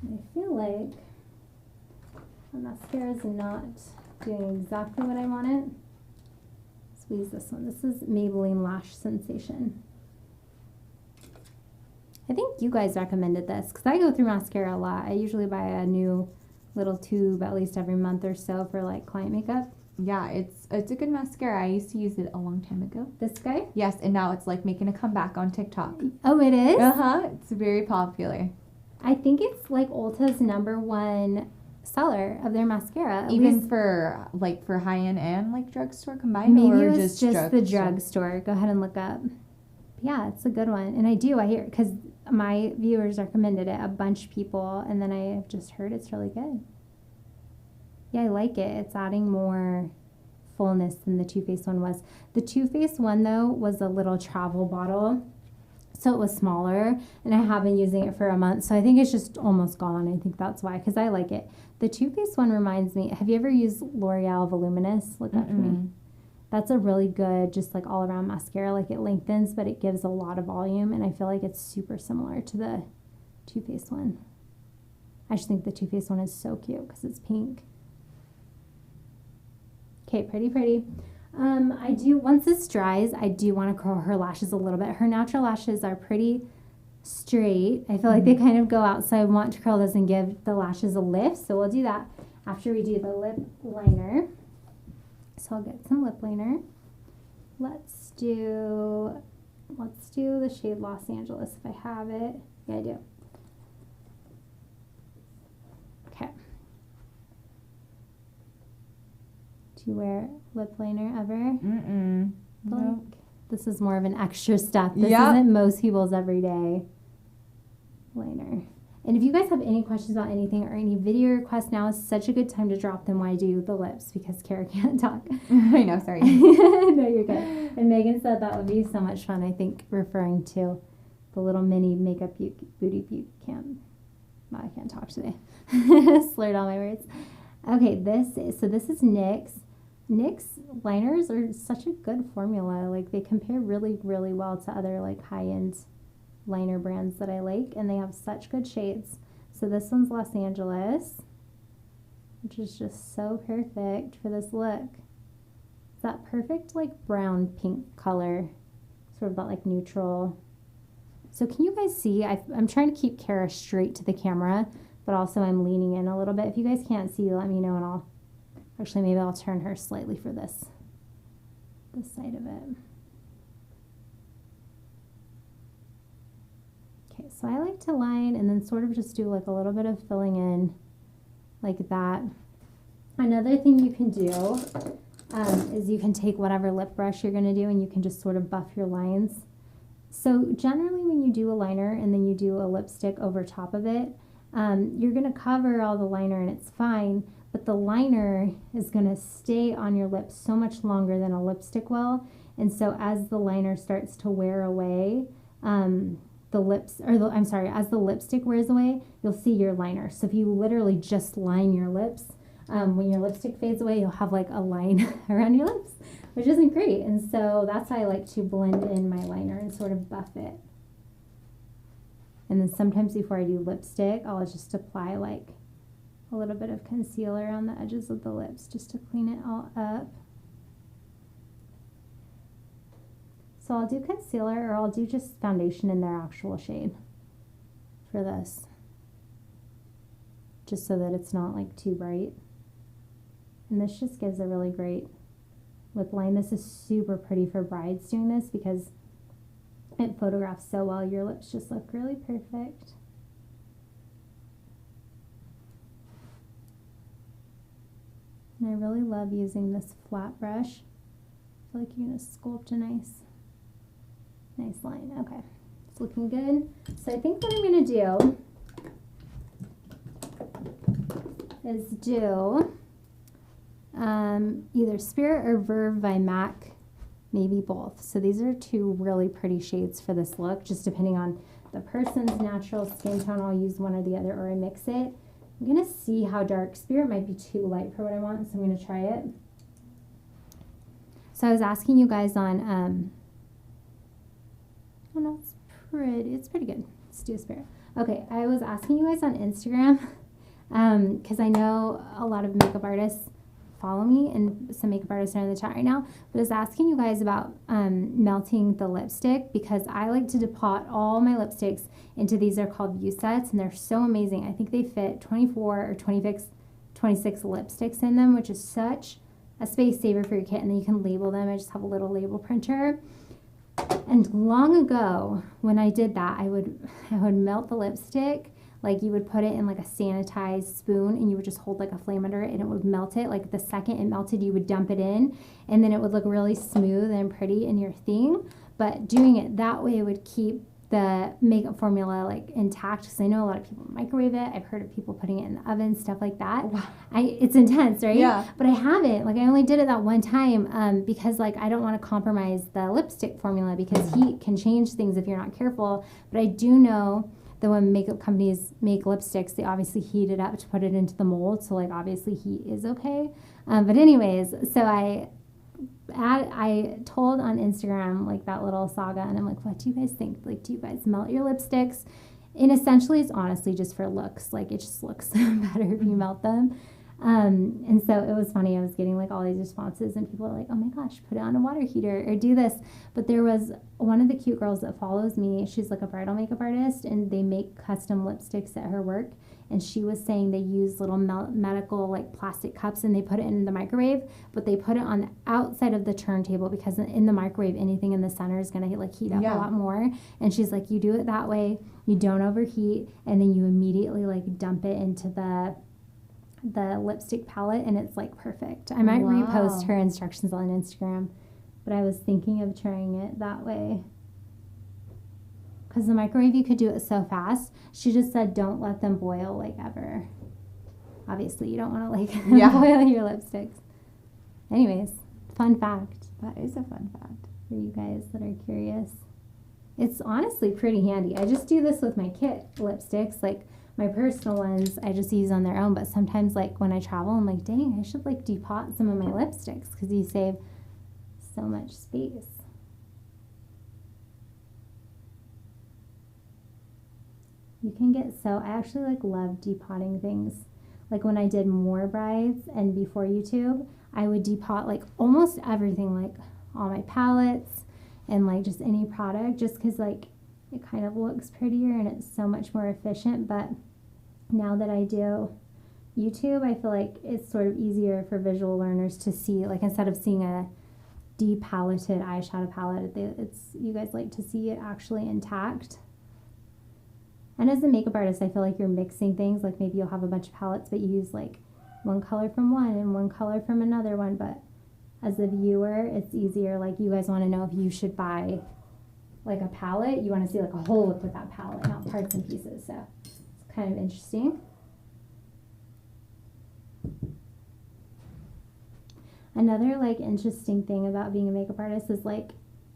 I feel like the mascara is not doing exactly what I want it. Squeeze this one. This is Maybelline Lash Sensation. I think you guys recommended this because I go through mascara a lot. I usually buy a new little tube at least every month or so for like client makeup. Yeah, it's a good mascara. I used to use it a long time ago. This guy? Yes, and now it's like making a comeback on TikTok. Oh, it is? It's very popular. I think it's like Ulta's #1 seller of their mascara. Even for high-end and like drugstore combined, maybe or it was just the drugstore? drugstore. Go ahead and look up. Yeah, it's a good one. And I hear, because my viewers recommended it, a bunch of people, and then I have just heard it's really good. Yeah, I like it. It's adding more fullness than the Too Faced one was. The Too Faced one, though, was a little travel bottle, so it was smaller, and I have been using it for a month, so I think it's just almost gone. I think that's why, because I like it. The Too Faced one reminds me, have you ever used L'Oreal Voluminous? Look up for me. That's a really good, just like all around mascara. Like it lengthens, but it gives a lot of volume, and I feel like it's super similar to the Too Faced one. I just think the Too Faced one is so cute because it's pink. Okay, pretty. Once this dries, I do want to curl her lashes a little bit. Her natural lashes are pretty straight. I feel like they kind of go out, so I want to curl those and give the lashes a lift. So we'll do that after we do the lip liner. So I'll get some lip liner. Let's do the shade Los Angeles if I have it. Yeah, I do. Okay. Do you wear lip liner ever? No. This is more of an extra step. This isn't most people's everyday liner. And if you guys have any questions about anything or any video requests, now is such a good time to drop them while I do the lips because Cara can't talk. I know, sorry. No, you're good. And Megan said that would be so much fun, I think, referring to the little mini makeup booty boot camp. Well, I can't talk today. Slurred all my words. Okay, this is NYX. NYX liners are such a good formula. Like they compare really, really well to other like high-end liner brands that I like, and they have such good shades. So this one's Los Angeles, which is just so perfect for this look. It's that perfect like brown pink color, sort of that like neutral. So can you guys see? I'm trying to keep Cara straight to the camera, but also I'm leaning in a little bit. If you guys can't see, let me know, and maybe I'll turn her slightly for this side of it. Okay, so I like to line and then sort of just do like a little bit of filling in like that. Another thing you can do is you can take whatever lip brush you're going to do and you can just sort of buff your lines. So generally when you do a liner and then you do a lipstick over top of it, you're going to cover all the liner and it's fine, but the liner is going to stay on your lips so much longer than a lipstick will. And so as the liner starts to wear away, as the lipstick wears away, you'll see your liner. So if you literally just line your lips, when your lipstick fades away, you'll have like a line around your lips, which isn't great. And so that's why I like to blend in my liner and sort of buff it. And then sometimes before I do lipstick, I'll just apply like a little bit of concealer on the edges of the lips just to clean it all up. So I'll do concealer or I'll do just foundation in their actual shade for this, just so that it's not like too bright. And this just gives a really great lip line. This is super pretty for brides doing this because it photographs so well. Your lips just look really perfect. And I really love using this flat brush. I feel like you're going to sculpt a nice line. Okay, it's looking good. So I think what I'm going to do is do either Spirit or Verve by MAC, maybe both. So these are two really pretty shades for this look, just depending on the person's natural skin tone. I'll use one or the other, or I mix it. I'm going to see how dark. Spirit might be too light for what I want, so I'm going to try it. So I was asking you guys on, oh no, it's pretty good. Let's do a Spirit. Okay, I was asking you guys on Instagram, because I know a lot of makeup artists follow me, and some makeup artists are in the chat right now, but I was asking you guys about melting the lipstick, because I like to depot all my lipsticks into these. Are called view sets, and they're so amazing. I think they fit 24 or 26 lipsticks in them, which is such a space saver for your kit, and then you can label them. I just have a little label printer. And long ago, when I did that, I would melt the lipstick. Like, you would put it in like a sanitized spoon, and you would just hold like a flame under it, and it would melt it. Like, the second it melted, you would dump it in, and then it would look really smooth and pretty in your thing. But doing it that way would keep the makeup formula like intact, because I know a lot of people microwave it. I've heard of people putting it in the oven, stuff like that. Wow. It's intense, right? Yeah. But I haven't. Like, I only did it that one time because like I don't want to compromise the lipstick formula, because heat can change things if you're not careful. But I do know that when makeup companies make lipsticks, they obviously heat it up to put it into the mold. So like, obviously heat is okay. But anyways, so I told on Instagram like that little saga, and I'm like, what do you guys think? Like, do you guys melt your lipsticks? And essentially it's honestly just for looks. Like, it just looks better if you melt them. And so it was funny. I was getting like all these responses, and people are like, oh my gosh, put it on a water heater or do this. But there was one of the cute girls that follows me. She's like a bridal makeup artist, and they make custom lipsticks at her work. And she was saying they use little medical like plastic cups, and they put it in the microwave, but they put it on the outside of the turntable, because in the microwave, anything in the center is going to like heat up a lot more. And she's like, you do it that way, you don't overheat, and then you immediately like dump it into the lipstick palette, and it's like perfect. I might repost her instructions on Instagram, but I was thinking of trying it that way. Because the microwave, you could do it so fast. She just said don't let them boil like ever. Obviously, you don't want to like boil your lipsticks. Anyways, fun fact. That is a fun fact. For you guys that are curious. It's honestly pretty handy. I just do this with my kit lipsticks. Like, my personal ones, I just use on their own. But sometimes, like, when I travel, I'm like, dang, I should like depot some of my lipsticks, because you save so much space. You can get I actually like love depotting things. Like, when I did more brides and before YouTube, I would depot like almost everything, like all my palettes and like just any product, just because like it kind of looks prettier and it's so much more efficient. But now that I do YouTube, I feel like it's sort of easier for visual learners to see. Like, instead of seeing a de-paletted eyeshadow palette, you guys like to see it actually intact. And as a makeup artist, I feel like you're mixing things. Like, maybe you'll have a bunch of palettes, but you use like one color from one and one color from another one. But as a viewer, it's easier. Like, you guys want to know if you should buy like a palette. You want to see like a whole look with that palette, not parts and pieces. So it's kind of interesting. Another like interesting thing about being a makeup artist is like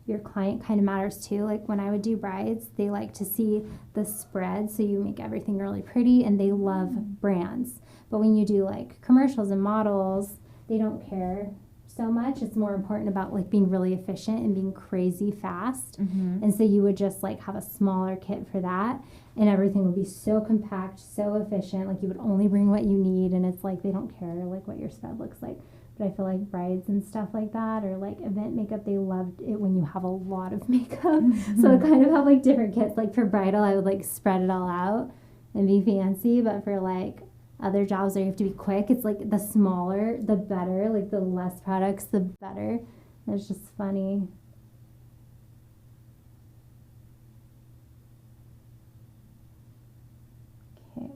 your client kind of matters too. Like, when I would do brides, they like to see the spread, so you make everything really pretty, and they love brands. But when you do like commercials and models, they don't care so much. It's more important about like being really efficient and being crazy fast. And so you would just like have a smaller kit for that, and everything would be so compact, so efficient. Like, you would only bring what you need, and it's like they don't care like what your spread looks like. But I feel like brides and stuff like that, or like event makeup, they loved it when you have a lot of makeup. So I kind of have like different kits. Like, for bridal, I would like spread it all out and be fancy. But for like other jobs where you have to be quick. It's like the smaller, the better. Like the less products, the better. It's just funny. Okay,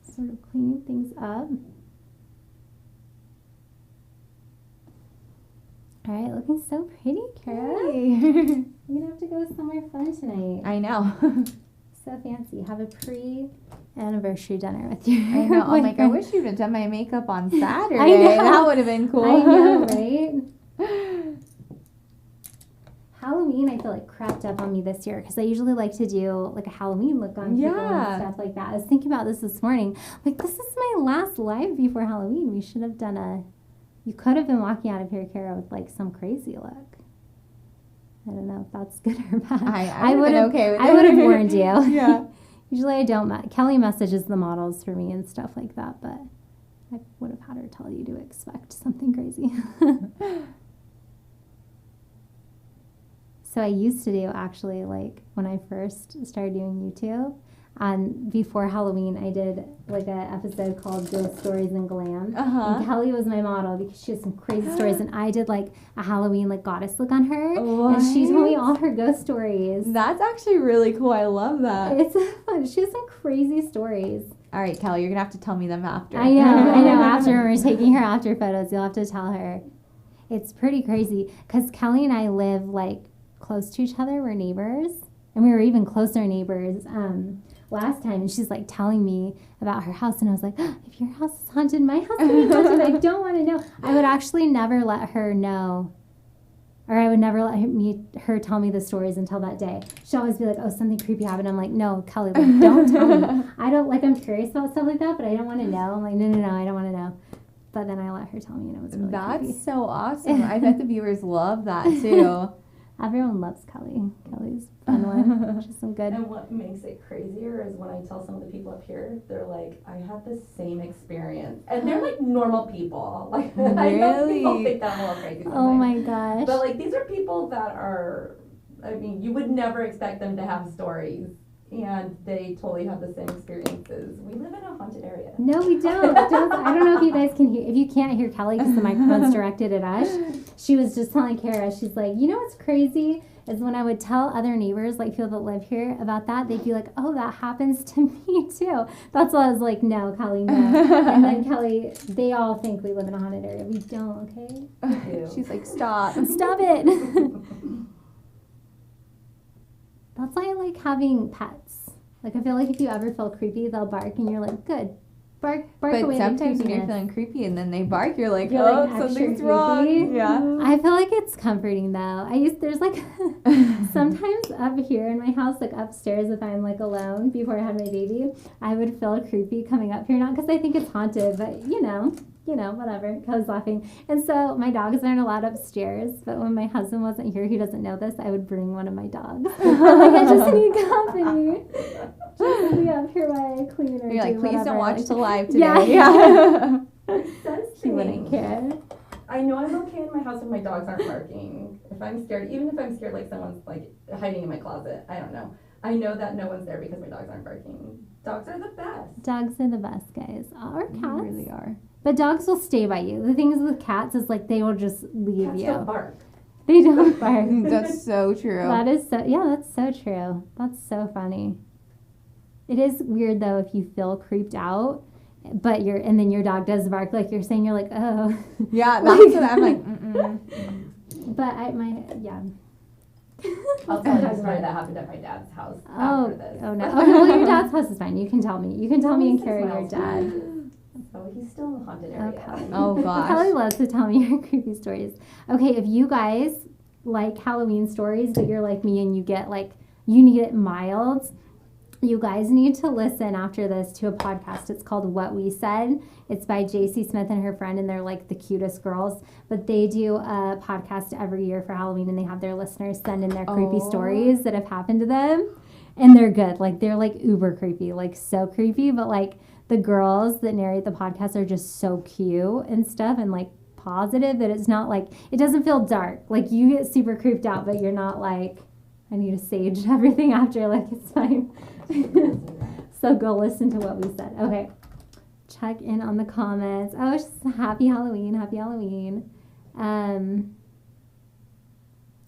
sort of cleaning things up. All right, looking so pretty, Cara. Hey. You're gonna have to go somewhere fun tonight. I know. So fancy. Have a pre-anniversary dinner with your I know. I'm like, I boyfriend. wish you'd have done my makeup on Saturday. I know. That would have been cool. I know, right? Halloween, I feel like crept up on me this year because I usually like to do like a Halloween look on people Yeah. and stuff like that. I was thinking about this morning. Like, this is my last live before Halloween. We should have done you could have been walking out of here, Cara, with like some crazy look. I don't know if that's good or bad. I would have been okay with it. I would have warned you. Yeah. Usually I don't. Kelly messages the models for me and stuff like that, but I would have had her tell you to expect something crazy. So I used to do, actually, like when I first started doing YouTube, before Halloween, I did like an episode called Ghost Stories and Glam. And Kelly was my model because she has some crazy stories, and I did like a Halloween like goddess look on her, and she told me all her ghost stories. That's actually really cool. I love that. It's fun. She has some crazy stories. All right, Kelly, you're gonna have to tell me them after. I know. After when we're taking her after photos, you'll have to tell her. It's pretty crazy because Kelly and I live like close to each other. We're neighbors, and we were even closer neighbors last time. And she's like telling me about her house, and I was like, oh, if your house is haunted, my house can be haunted. I don't want to know. I would actually never let her know, or I would never let her tell me the stories until that day. She'd always be like, oh, something creepy happened. I'm like, no, Kelly, like, don't tell me. I don't, like, I'm curious about stuff like that, but I don't want to know. I'm like, no, I don't want to know. But then I let her tell me, and it was really That's creepy. so awesome. I bet the viewers love that too. Everyone loves Kelly. Kelly's a fun one. She's some good. And what makes it crazier is when I tell some of the people up here, they're like, I had the same experience. And they're like normal people. Like, I know people think that I'm a little crazy sometimes. Oh my gosh. But like, these are people that are, I mean, you would never expect them to have stories. And they totally have the same experiences. We live in a haunted area. No, we don't. I don't know if you guys can hear. If you can't hear Kelly because the microphone's directed at us, she was just telling Cara, she's like, you know what's crazy is when I would tell other neighbors, like people that live here about that, they'd be like, oh, that happens to me too. That's why I was like, no, Kelly, no. And then Kelly, they all think we live in a haunted area. We don't, okay? We do. She's like, stop. Stop it. That's why I like having pets. Like, I feel like if you ever feel creepy, they'll bark, and you're like, good. Bark But away sometimes the when you're creepiness. feeling creepy and then they bark, you're like, You're oh, like extra something's creepy. wrong. Yeah. I feel like it's comforting though. There's like sometimes up here in my house, like upstairs, if I'm like alone before I had my baby, I would feel creepy coming up here. Not because I think it's haunted, but you know, whatever. I was laughing. And so my dogs aren't allowed upstairs, but when my husband wasn't here, he doesn't know this, I would bring one of my dogs. Like, I just need company. Just be up here while I clean or You're like, do please whatever. don't watch Like, the live Yeah. today. Yeah. That's He wouldn't care. I know I'm okay in my house if my dogs aren't barking. If I'm scared, even if I'm scared like someone's like hiding in my closet, I don't know. I know that no one's there because my dogs aren't barking. Dogs are the best. Dogs are the best, guys. Or cats. They really are. But dogs will stay by you. The thing is with cats is like they will just leave Cats you. don't bark. They don't bark. That's so true. That's so true. That's so funny. It is weird though if you feel creeped out, but and then your dog does bark like you're saying, you're like, oh. Yeah, that's what I'm like, But I'll tell you a story that happened at my dad's house after this. Oh no. Okay, well your dad's house is fine. You can tell me. You can tell me and He's carry 6 your miles dad. away. So he's still in the haunted area. Okay. Oh, gosh. Kelly loves to tell me her creepy stories. Okay, if you guys like Halloween stories, but you're like me and you get like, you need it mild, you guys need to listen after this to a podcast. It's called What We Said. It's by JC Smith and her friend, and they're like the cutest girls. But they do a podcast every year for Halloween, and they have their listeners send in their creepy stories that have happened to them. And they're good. Like, they're like uber creepy, like so creepy. But like the girls that narrate the podcast are just so cute and stuff, and like positive, that it's not like, it doesn't feel dark. Like, you get super creeped out, but you're not like, I need to sage everything after. Like, it's fine. So go listen to What We Said. Okay. check in on the comments. Oh, it's just happy Halloween, happy Halloween.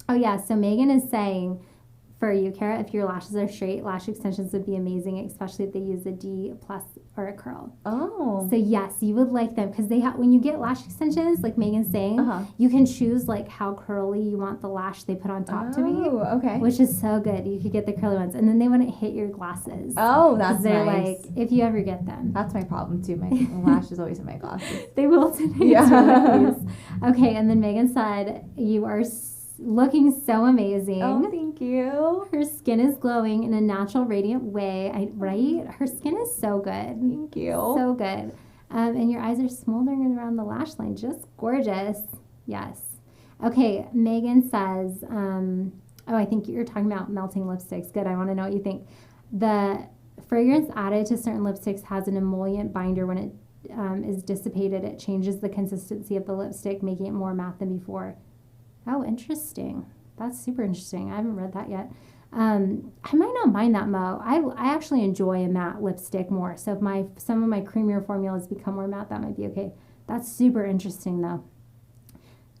Oh yeah, so Megan is saying, for you, Cara, if your lashes are straight, lash extensions would be amazing, especially if they use a D plus or a curl. Oh. So yes, you would like them because they have, when you get lash extensions, like Megan's saying, you can choose like how curly you want the lash they put on top to be. Oh, okay. Which is so good. You could get the curly ones, and then they wouldn't hit your glasses. Oh, that's they're nice. like, if you ever get them. That's my problem too. My lash is always in my glasses. They will today. Yeah. Okay, and then Megan said, you are looking so amazing. Oh, thank you. Her skin is glowing in a natural, radiant way. Right? Her skin is so good. Thank you. So good. And your eyes are smoldering around the lash line. Just gorgeous. Yes. Okay, Megan says, I think you're talking about melting lipsticks. Good. I want to know what you think. The fragrance added to certain lipsticks has an emollient binder. When it is dissipated, it changes the consistency of the lipstick, making it more matte than before. Oh, interesting. That's super interesting. I haven't read that yet. I might not mind that, Mo. I actually enjoy a matte lipstick more. So if some of my creamier formulas become more matte, that might be okay. That's super interesting, though.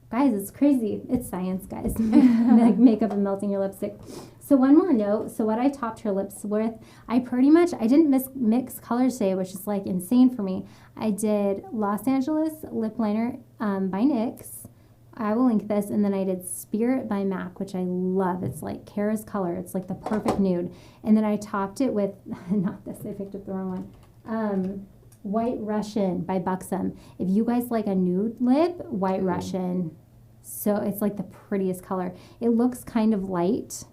Guys, it's crazy. It's science, guys. Like makeup and melting your lipstick. So one more note. So what I topped her lips with, I didn't mix colors today, which is like insane for me. I did Los Angeles lip liner by NYX. I will link this, and then I did Spirit by MAC, which I love. It's like Cara's color. It's like the perfect nude. And then I topped it with, not this, I picked up the wrong one, White Russian by Buxom. If you guys like a nude lip, White Russian. So it's like the prettiest color. It looks kind of light.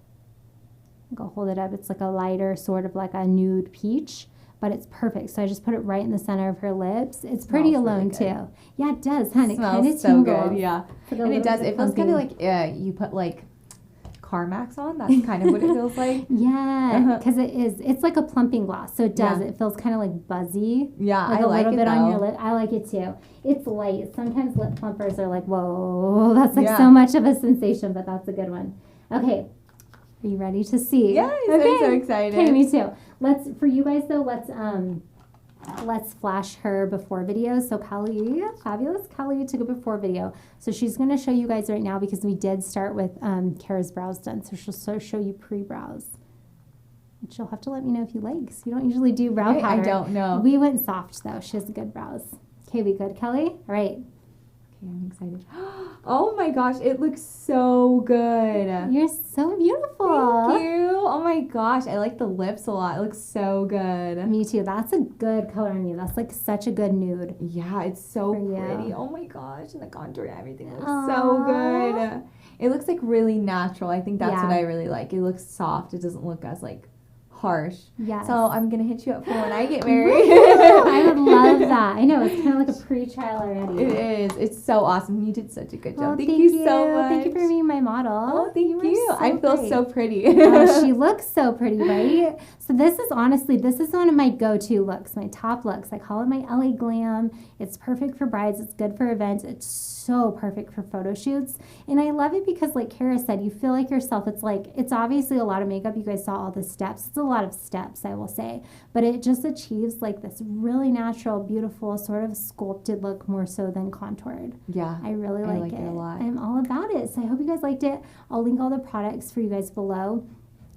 I'll go hold it up. It's like a lighter, sort of like a nude peach. But it's perfect. So I just put it right in the center of her lips. It's pretty alone really too. Yeah, it does, honey. It kind of so good, yeah. And it does. It feels kind of like you put like Carmax on. That's kind of what it feels like. Yeah, because it is. It's like a plumping gloss. So it does. Yeah. It feels kind of like buzzy. Yeah, like I like it a little bit though. on your lip. I like it too. It's light. Sometimes lip plumpers are like, whoa, that's like so much of a sensation, but that's a good one. Okay. Are you ready to see? Yes, okay. I'm so excited. Okay, me too. For you guys though, let's flash her before video. So Kelly, fabulous Kelly took a before video. So she's going to show you guys right now because we did start with Cara's brows done. So she'll show you pre-brows. And she'll have to let me know if you like. So you don't usually do brow powder. I don't know. We went soft though. She has good brows. Okay, we good, Kelly? All right. Okay, I'm excited. Oh my gosh, it looks so good. You're so beautiful. Thank you. Oh my gosh, I like the lips a lot. It looks so good. Me too. That's a good color on you. That's like such a good nude. Yeah, it's so pretty. Oh my gosh, and the contour and everything looks so good. It looks like really natural. I think that's what I really like. It looks soft. It doesn't look as like harsh. Yes. So I'm going to hit you up for when I get married. I would love that. I know. It's kind of like a pre-trial already. It is. It's so awesome. You did such a good job. Thank you so much. Thank you for being my model. Oh, thank you. So I feel so pretty. She looks so pretty, right? So this is one of my go-to looks, my top looks. I call it my LA Glam. It's perfect for brides. It's good for events. It's so perfect for photo shoots. And I love it because like Cara said, you feel like yourself. It's obviously a lot of makeup. You guys saw all the steps. It's a lot of steps, I will say. But it just achieves like this really natural, beautiful, sort of sculpted look more so than contoured. Yeah. I really like it a lot. I'm all about it. So I hope you guys liked it. I'll link all the products for you guys below.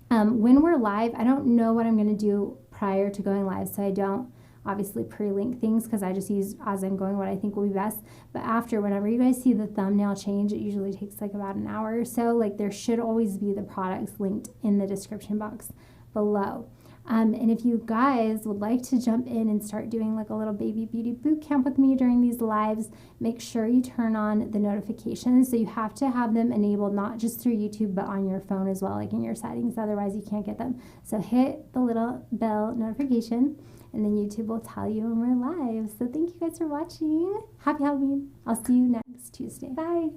When we're live, I don't know what I'm going to do prior to going live, so I don't obviously pre-link things because I just use as I'm going what I think will be best. But after, whenever you guys see the thumbnail change, it usually takes like about an hour or so. Like there should always be the products linked in the description box below. And if you guys would like to jump in and start doing like a little baby beauty boot camp with me during these lives, make sure you turn on the notifications. So you have to have them enabled not just through YouTube, but on your phone as well, like in your settings. Otherwise, you can't get them. So hit the little bell notification, and then YouTube will tell you when we're live. So thank you guys for watching. Happy Halloween. I'll see you next Tuesday. Bye.